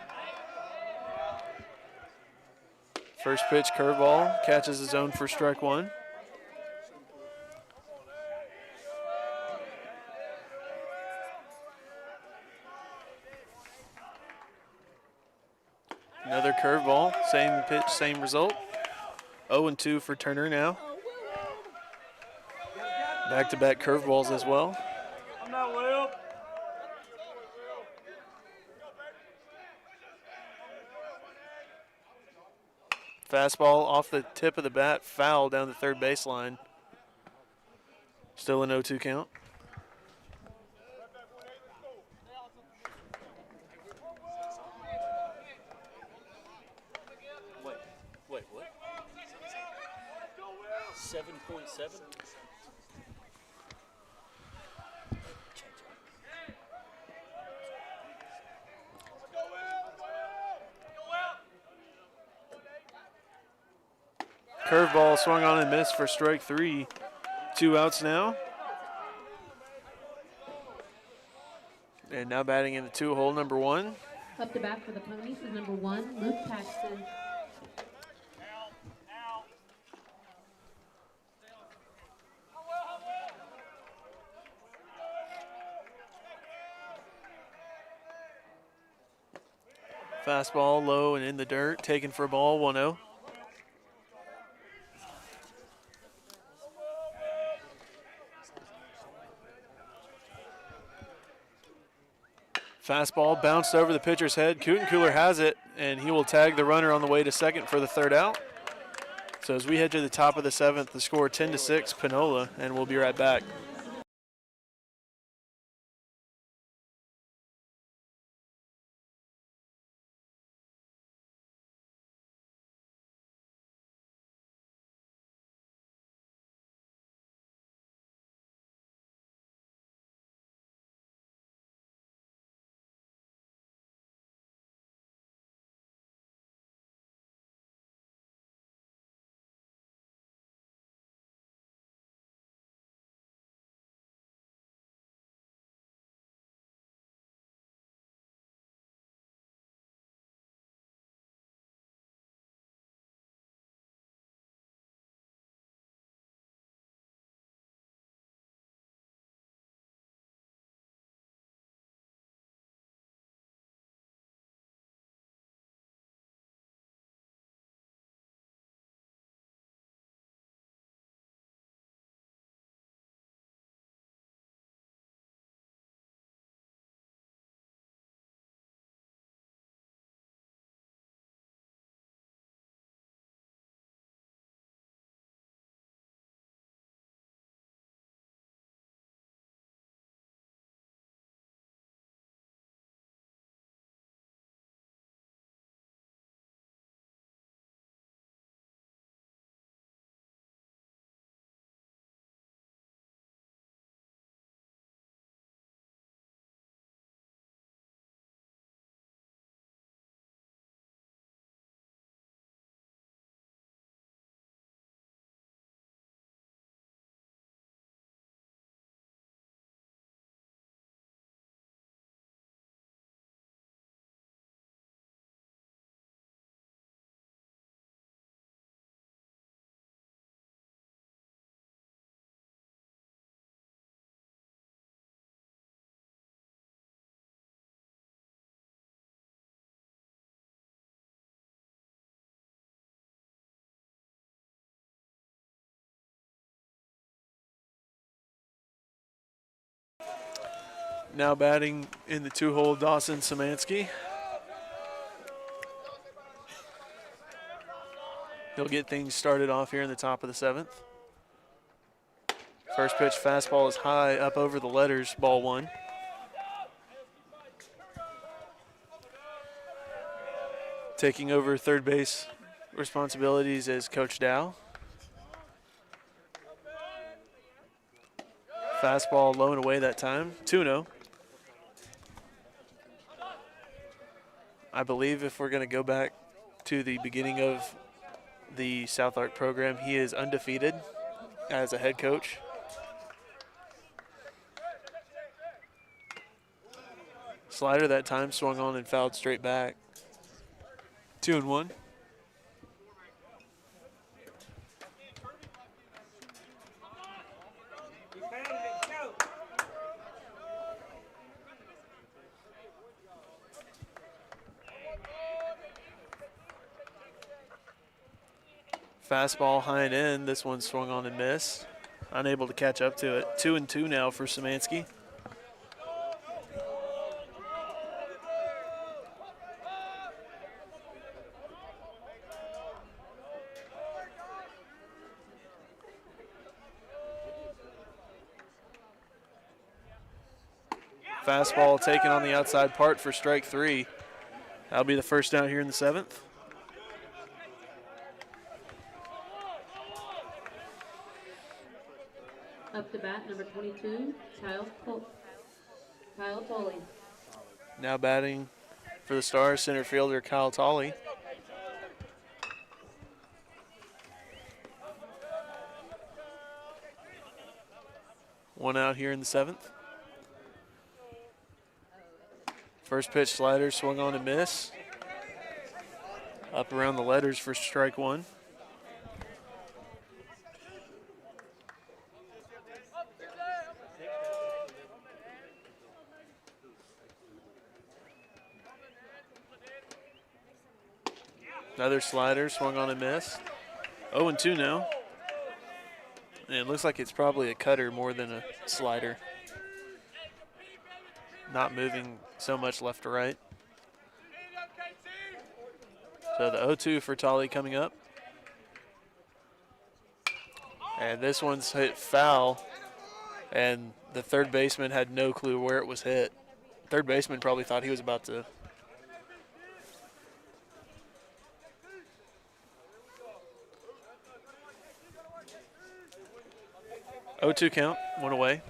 First pitch, curveball, catches his own for strike one. Another curveball, same pitch, same result. 0-2 for Turner now. Back-to-back curveballs as well. I'm not Will. Fastball off the tip of the bat, foul down the third baseline. Still an 0-2 count. Wait, what? 7.7? Curveball swung on and missed for strike three. 2 outs now. And now batting in the 2-hole, number 1. Up to bat for the Ponies is number 1, Luke Paxton. Fastball low and in the dirt, taken for a ball, 1-0. Fastball bounced over the pitcher's head. Kutencooler has it, and he will tag the runner on the way to second for the third out. So as we head to the top of the 7th, the score 10-6, Penola, and we'll be right back. Now batting in the 2-hole, Dawson Szymanski. He'll get things started off here in the top of the 7th. First pitch fastball is high up over the letters, ball 1. Taking over third base responsibilities is Coach Dow. Fastball low and away that time, 2-0. I believe if we're going to go back to the beginning of the SouthArk program, he is undefeated as a head coach. Slider that time swung on and fouled straight back. 2-1. You pounded it, go. Fastball high and in. This one swung on and missed. Unable to catch up to it. 2-2 now for Szymanski. Fastball taken on the outside part for strike 3. That'll be the first out here in the 7th. Up to bat, number 22, Kyle Tully. Now batting for the Stars, center fielder Kyle Tully. One out here in the 7th. First pitch slider swung on and miss. Up around the letters for strike 1. Another slider swung on and missed. 0-2 now. And it looks like it's probably a cutter more than a slider. Not moving so much left to right. So the 0-2 for Tully coming up. And this one's hit foul. And the third baseman had no clue where it was hit. Third baseman probably thought he was about to. Oh, 2 count, one away.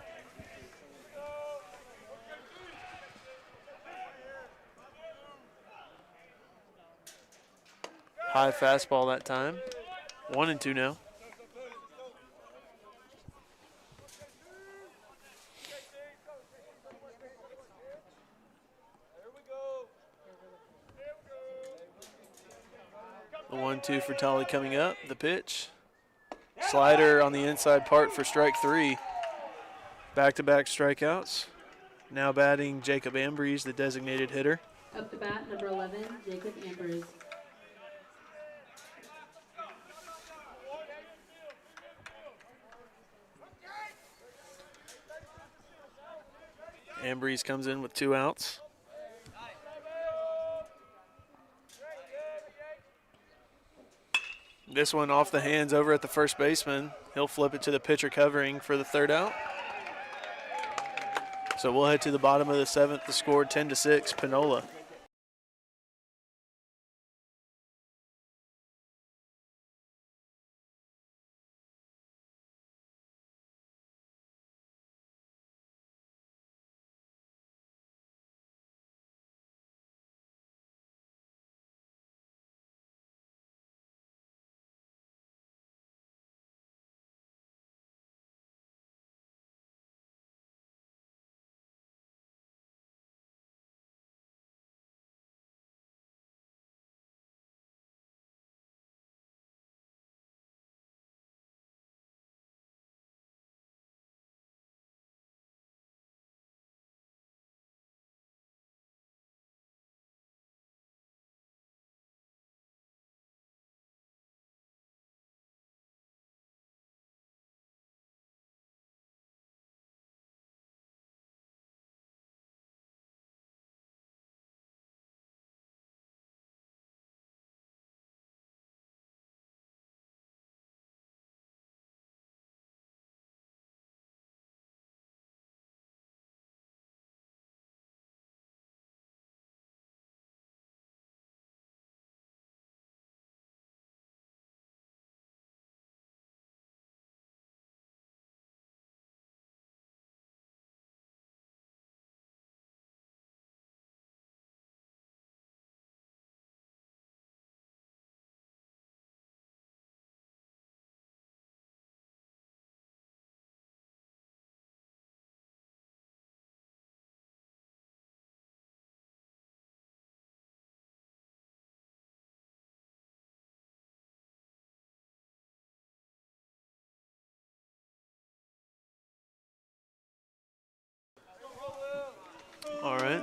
High fastball that time. 1-2 now. The 1-2 for Tully coming up. The pitch. Slider on the inside part for strike 3. Back-to-back strikeouts. Now batting Jacob Ambrose, the designated hitter. Up to bat, number 11, Jacob Ambrose. Ambrose comes in with 2 outs. This one off the hands over at the first baseman. He'll flip it to the pitcher covering for the 3rd out. So we'll head to the bottom of the 7th. The score 10-6, Penola.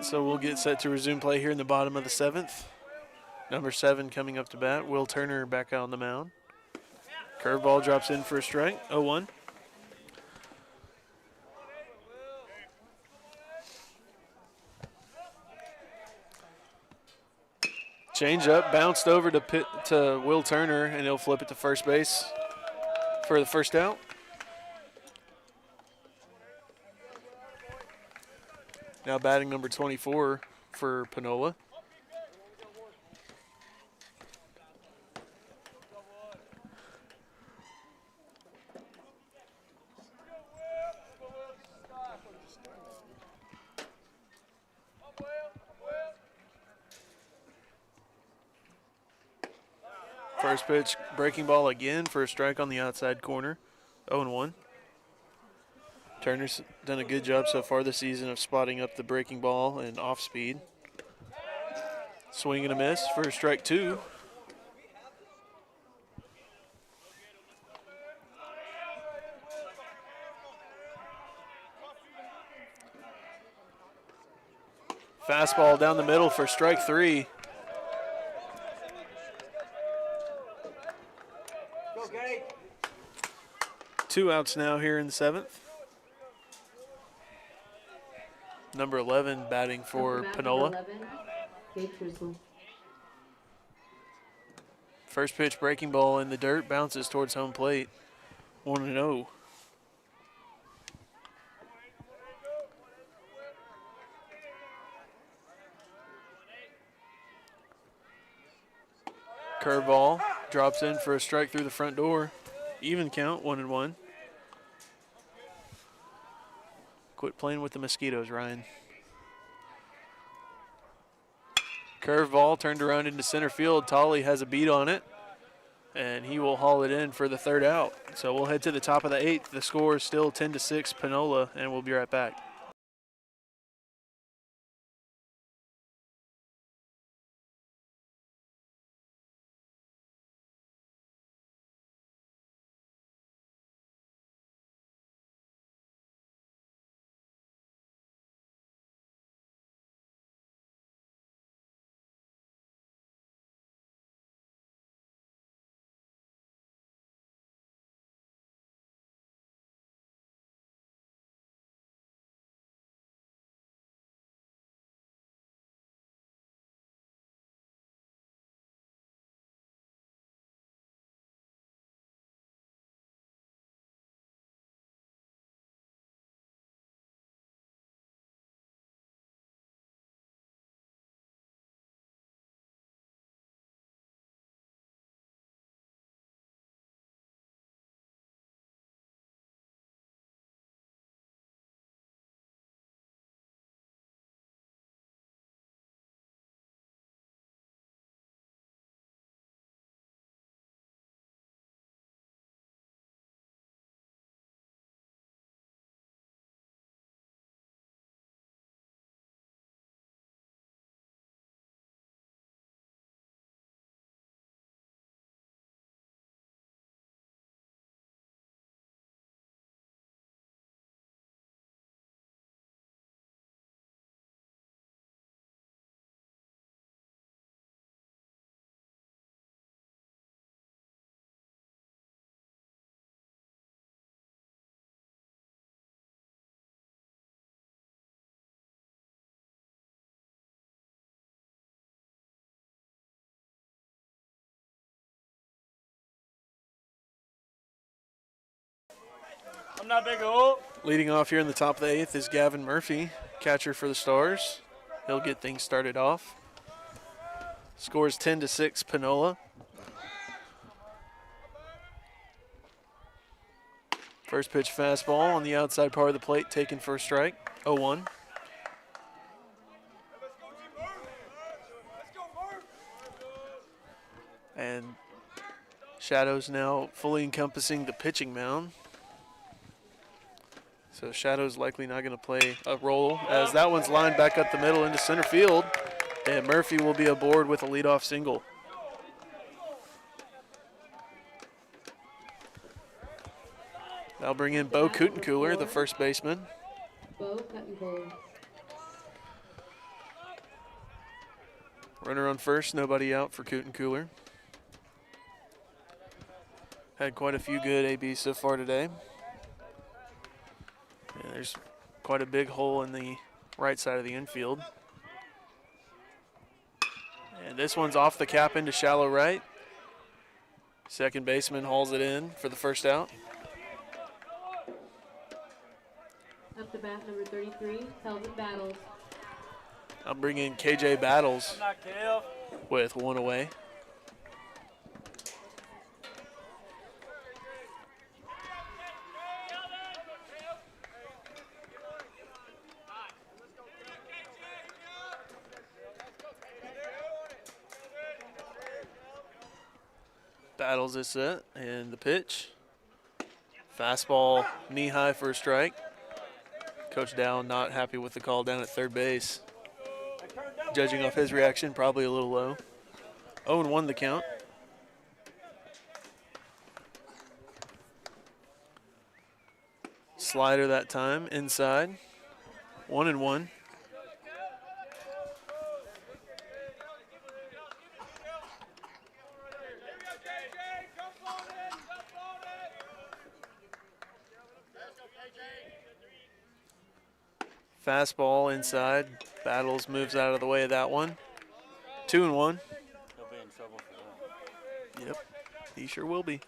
So we'll get set to resume play here in the bottom of the 7th. Number 7 coming up to bat. Will Turner back out on the mound. Curveball drops in for a strike. 0-1. Change up, bounced over to Will Turner, and he'll flip it to first base for the first out. Now batting number 24 for Penola. First pitch, breaking ball again for a strike on the outside corner. 0-1. Turner's done a good job so far this season of spotting up the breaking ball and off speed. Swing and a miss for strike 2. Fastball down the middle for strike 3. Go, Gage. 2 outs now here in the 7th. Number 11 batting for Penola. First pitch breaking ball in the dirt, bounces towards home plate. 1-0. Curveball drops in for a strike through the front door. Even count, 1-1. Quit playing with the mosquitoes, Ryan. Curveball turned around into center field. Tolley has a beat on it, and he will haul it in for the third out. So we'll head to the top of the 8th. The score is still 10-6 Penola, and we'll be right back. I'm not big old. Leading off here in the top of the 8th is Gavin Murphy, catcher for the Stars. He'll get things started off. Scores 10-6 Penola. First pitch fastball on the outside part of the plate, taken for a strike. 0-1. And shadows now fully encompassing the pitching mound. So shadow's likely not going to play a role, as that one's lined back up the middle into center field, and Murphy will be aboard with a leadoff single. That'll bring in Bo Kutenkooler, the first baseman. Bo Kutenkooler. Runner on first, nobody out for Coot and Cooler. Had quite a few good ABs so far today. And there's quite a big hole in the right side of the infield. And this one's off the cap into shallow right. Second baseman hauls it in for the first out. Up to bat number 33, Kelvin Battles. I'll bring in KJ Battles with one away. Battles is set, and the pitch. Fastball knee high for a strike. Coach Dow not happy with the call down at third base. Judging off his reaction, probably a little low. 0-1 the count. Slider that time, inside. 1-1. Fastball inside. Battles moves out of the way of that one. 2-1. He'll be in trouble for that. Yep, he sure will be.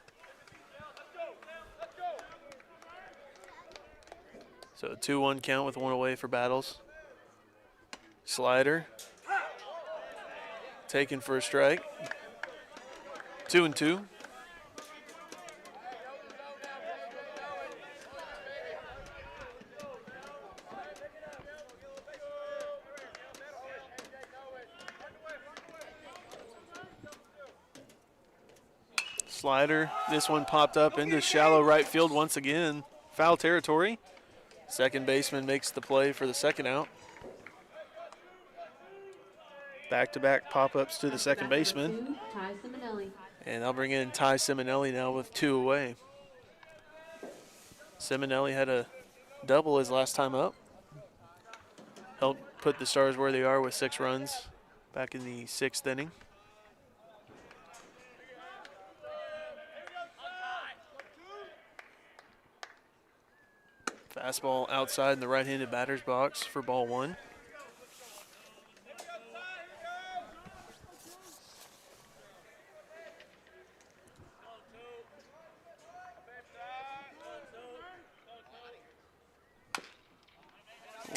So a 2-1 count with one away for Battles. Slider. Taken for a strike. 2-2. Slider. This one popped up into shallow right field once again. Foul territory. Second baseman makes the play for the second out. Back-to-back pop-ups to the second baseman. Ty Simonelli. And I'll bring in Ty Simonelli now with 2 away. Simonelli had a double his last time up. Helped put the Stars where they are with 6 runs back in the 6th inning. Fastball outside in the right-handed batter's box for ball 1.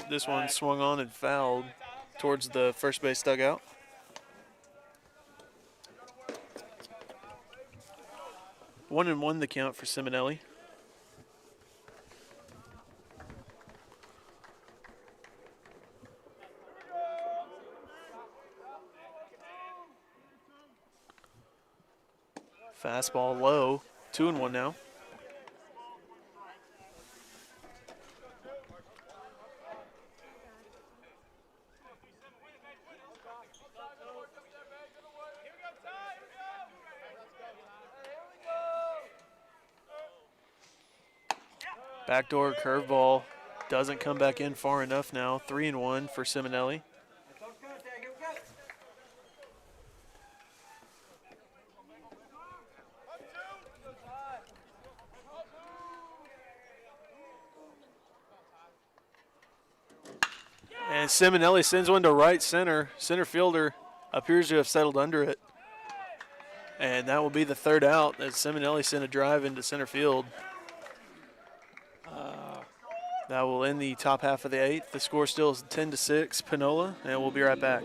This one swung on and fouled towards the first base dugout. One and one the count for Simonelli. Fastball low, 2-1 now. Backdoor curveball doesn't come back in far enough now. 3-1 for Simonelli. And Simonelli sends one to right center. Center fielder appears to have settled under it. And that will be the third out as Simonelli sent a drive into center field. That will end the top half of the 8th. The score still is 10-6, Penola, and we'll be right back.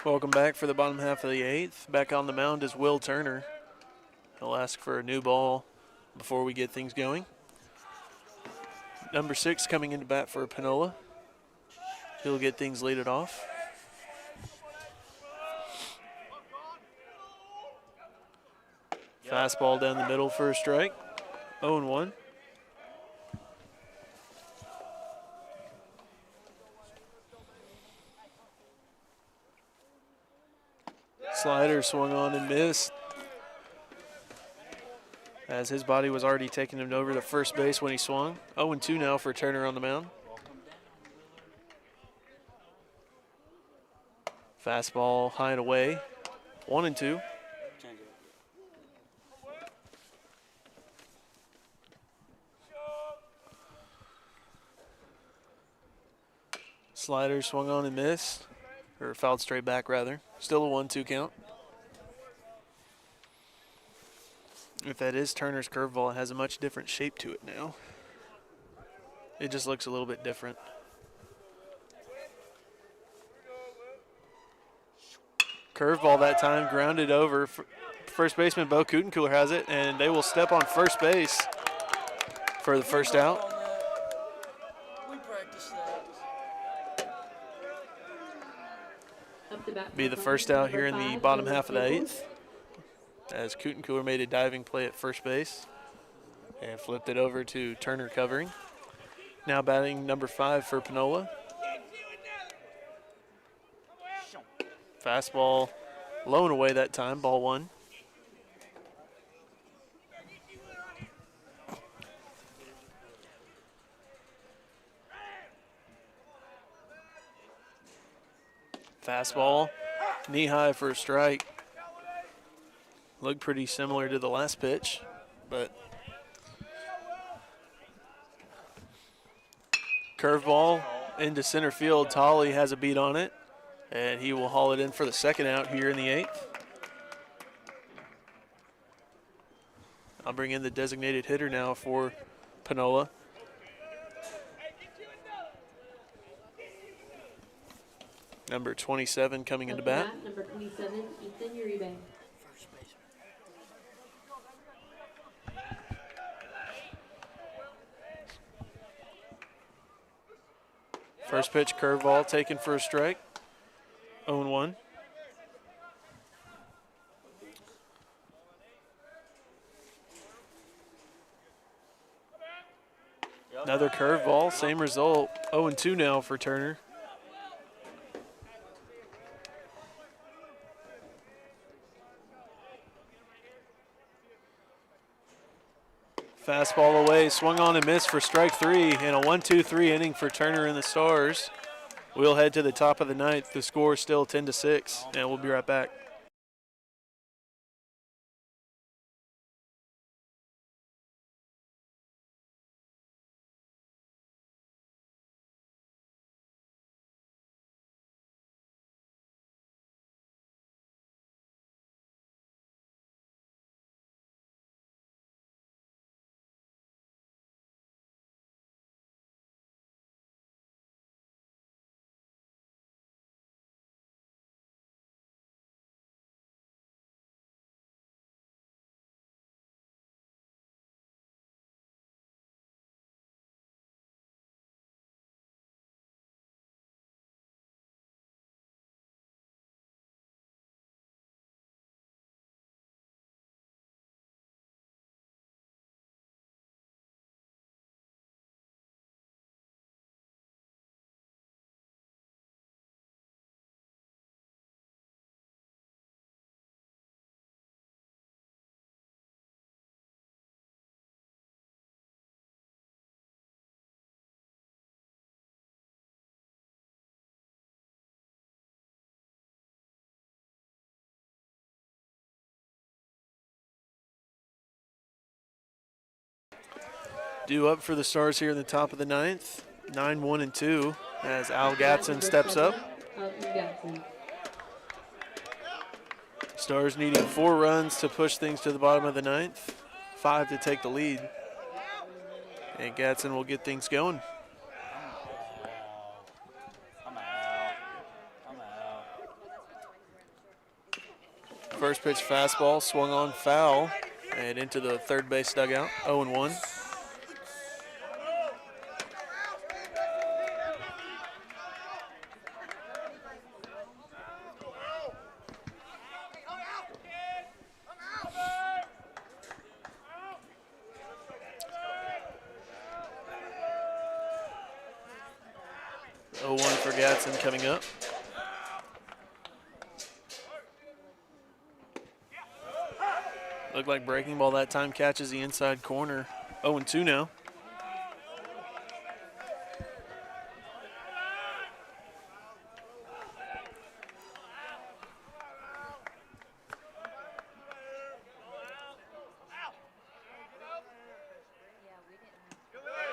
Welcome back for the bottom half of the 8th. Back on the mound is Will Turner. He'll ask for a new ball before we get things going. Number 6 coming into bat for Penola. He'll get things leaded off. Fastball down the middle for a strike. 0-1. Slider swung on and missed, as his body was already taking him over to first base when he swung. 0-2 now for Turner on the mound. Fastball high and away. 1-2. Slider swung on and missed, or fouled straight back rather. Still a 1-2 count. If that is Turner's curveball, it has a much different shape to it now. It just looks a little bit different. Curveball that time, grounded over. First baseman Bo Kutencooler has it, and they will step on first base for the first out. We practiced that. Be the first out here in the bottom half of the 8th, as Kutencooler made a diving play at first base and flipped it over to Turner covering. Now batting number 5 for Penola. Fastball low and away that time, ball 1. Fastball knee high for a strike. Looked pretty similar to the last pitch, but curveball into center field. Tolley has a beat on it, and he will haul it in for the second out here in the 8th. I'll bring in the designated hitter now for Penola. Number 27 coming into bat. Number 27, Ethan Uribe. First pitch curveball taken for a strike. 0-1. Another curveball, same result. 0-2 now for Turner. Fastball away, swung on and missed for strike 3, and a 1-2-3 inning for Turner and the Stars. We'll head to the top of the 9th. The score is still 10-6, and we'll be right back. Due up for the Stars here in the top of the 9th. 9-1-2 as Al Gatson steps up. Stars needing 4 runs to push things to the bottom of the 9th. 5 to take the lead. And Gatson will get things going. I'm out. First pitch fastball swung on foul and into the third base dugout. 0-1. For Gatson coming up. Looked like breaking ball that time, catches the inside corner. 0-2 now.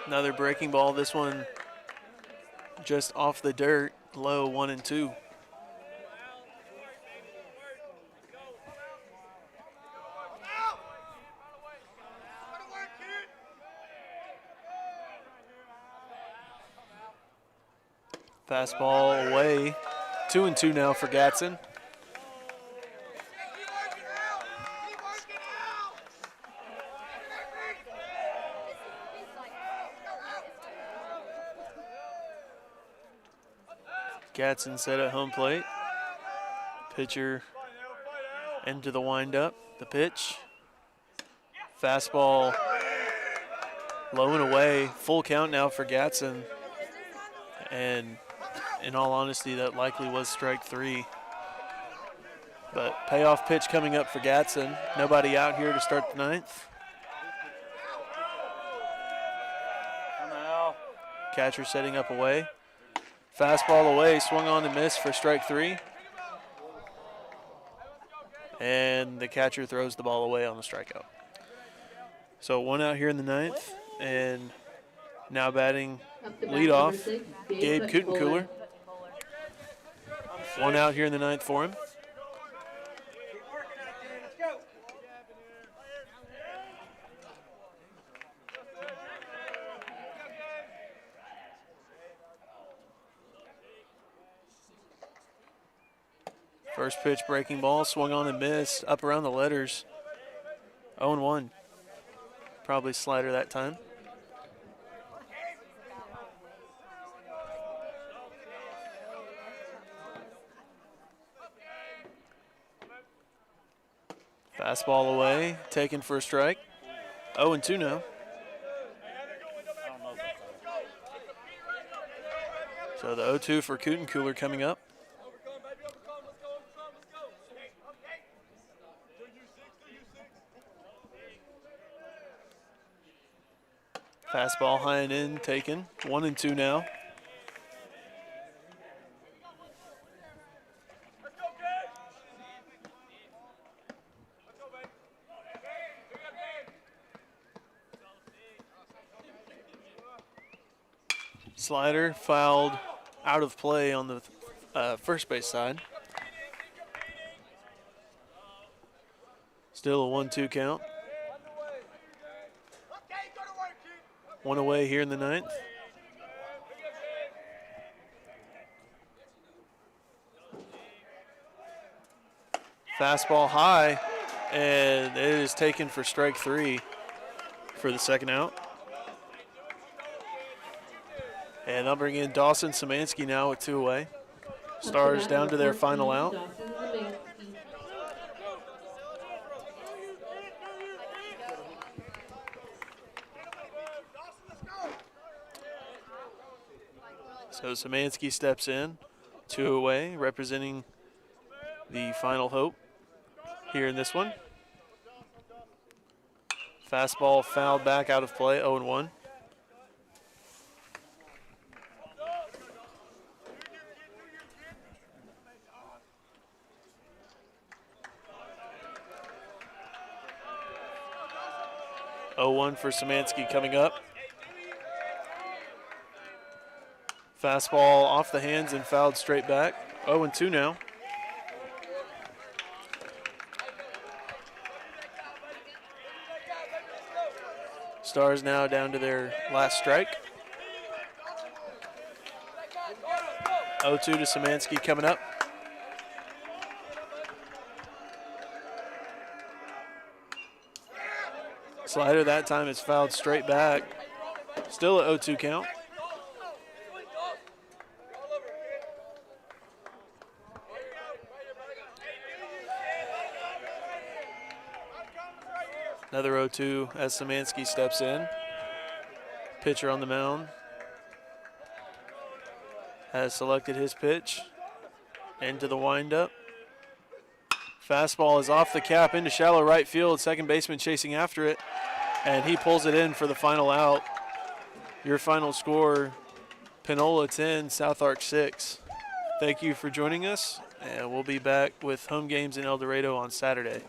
Another breaking ball, this one just off the dirt, low 1-2. Fastball away, 2-2 now for Gatson. Gatson set at home plate. Pitcher into the windup. The pitch. Fastball low and away. Full count now for Gatson. And in all honesty, that likely was strike 3. But payoff pitch coming up for Gatson. Nobody out here to start the 9th. Catcher setting up away. Fastball away, swung on and missed for strike 3. And the catcher throws the ball away on the strikeout. So 1 out here in the 9th, and now batting leadoff, Gabe Kutencooler. 1 out here in the 9th for him. First pitch breaking ball, swung on and missed, up around the letters. 0-1. Probably slider that time. Fastball away, taken for a strike. 0-2 now. So the 0-2 for Kutencooler coming up. Fastball high and in, taken. 1-2 now. Slider fouled out of play on the first base side. Still a 1-2 count. 1 away here in the 9th. Fastball high, and it is taken for strike 3 for the second out. And I'll bring in Dawson Szymanski now with 2 away. Stars down to their final out. So Szymanski steps in, 2 away, representing the final hope here in this one. Fastball fouled back out of play, 0-1. For Szymanski coming up. Fastball off the hands and fouled straight back. 0-2 now. Stars now down to their last strike. 0-2 to Szymanski coming up. Slider that time is fouled straight back. Still a 0-2 count. Another 0-2 as Szymanski steps in. Pitcher on the mound has selected his pitch. Into the windup. Fastball is off the cap into shallow right field. Second baseman chasing after it, and he pulls it in for the final out. Your final score, Penola 10, SouthArk 6. Thank you for joining us, and we'll be back with home games in El Dorado on Saturday.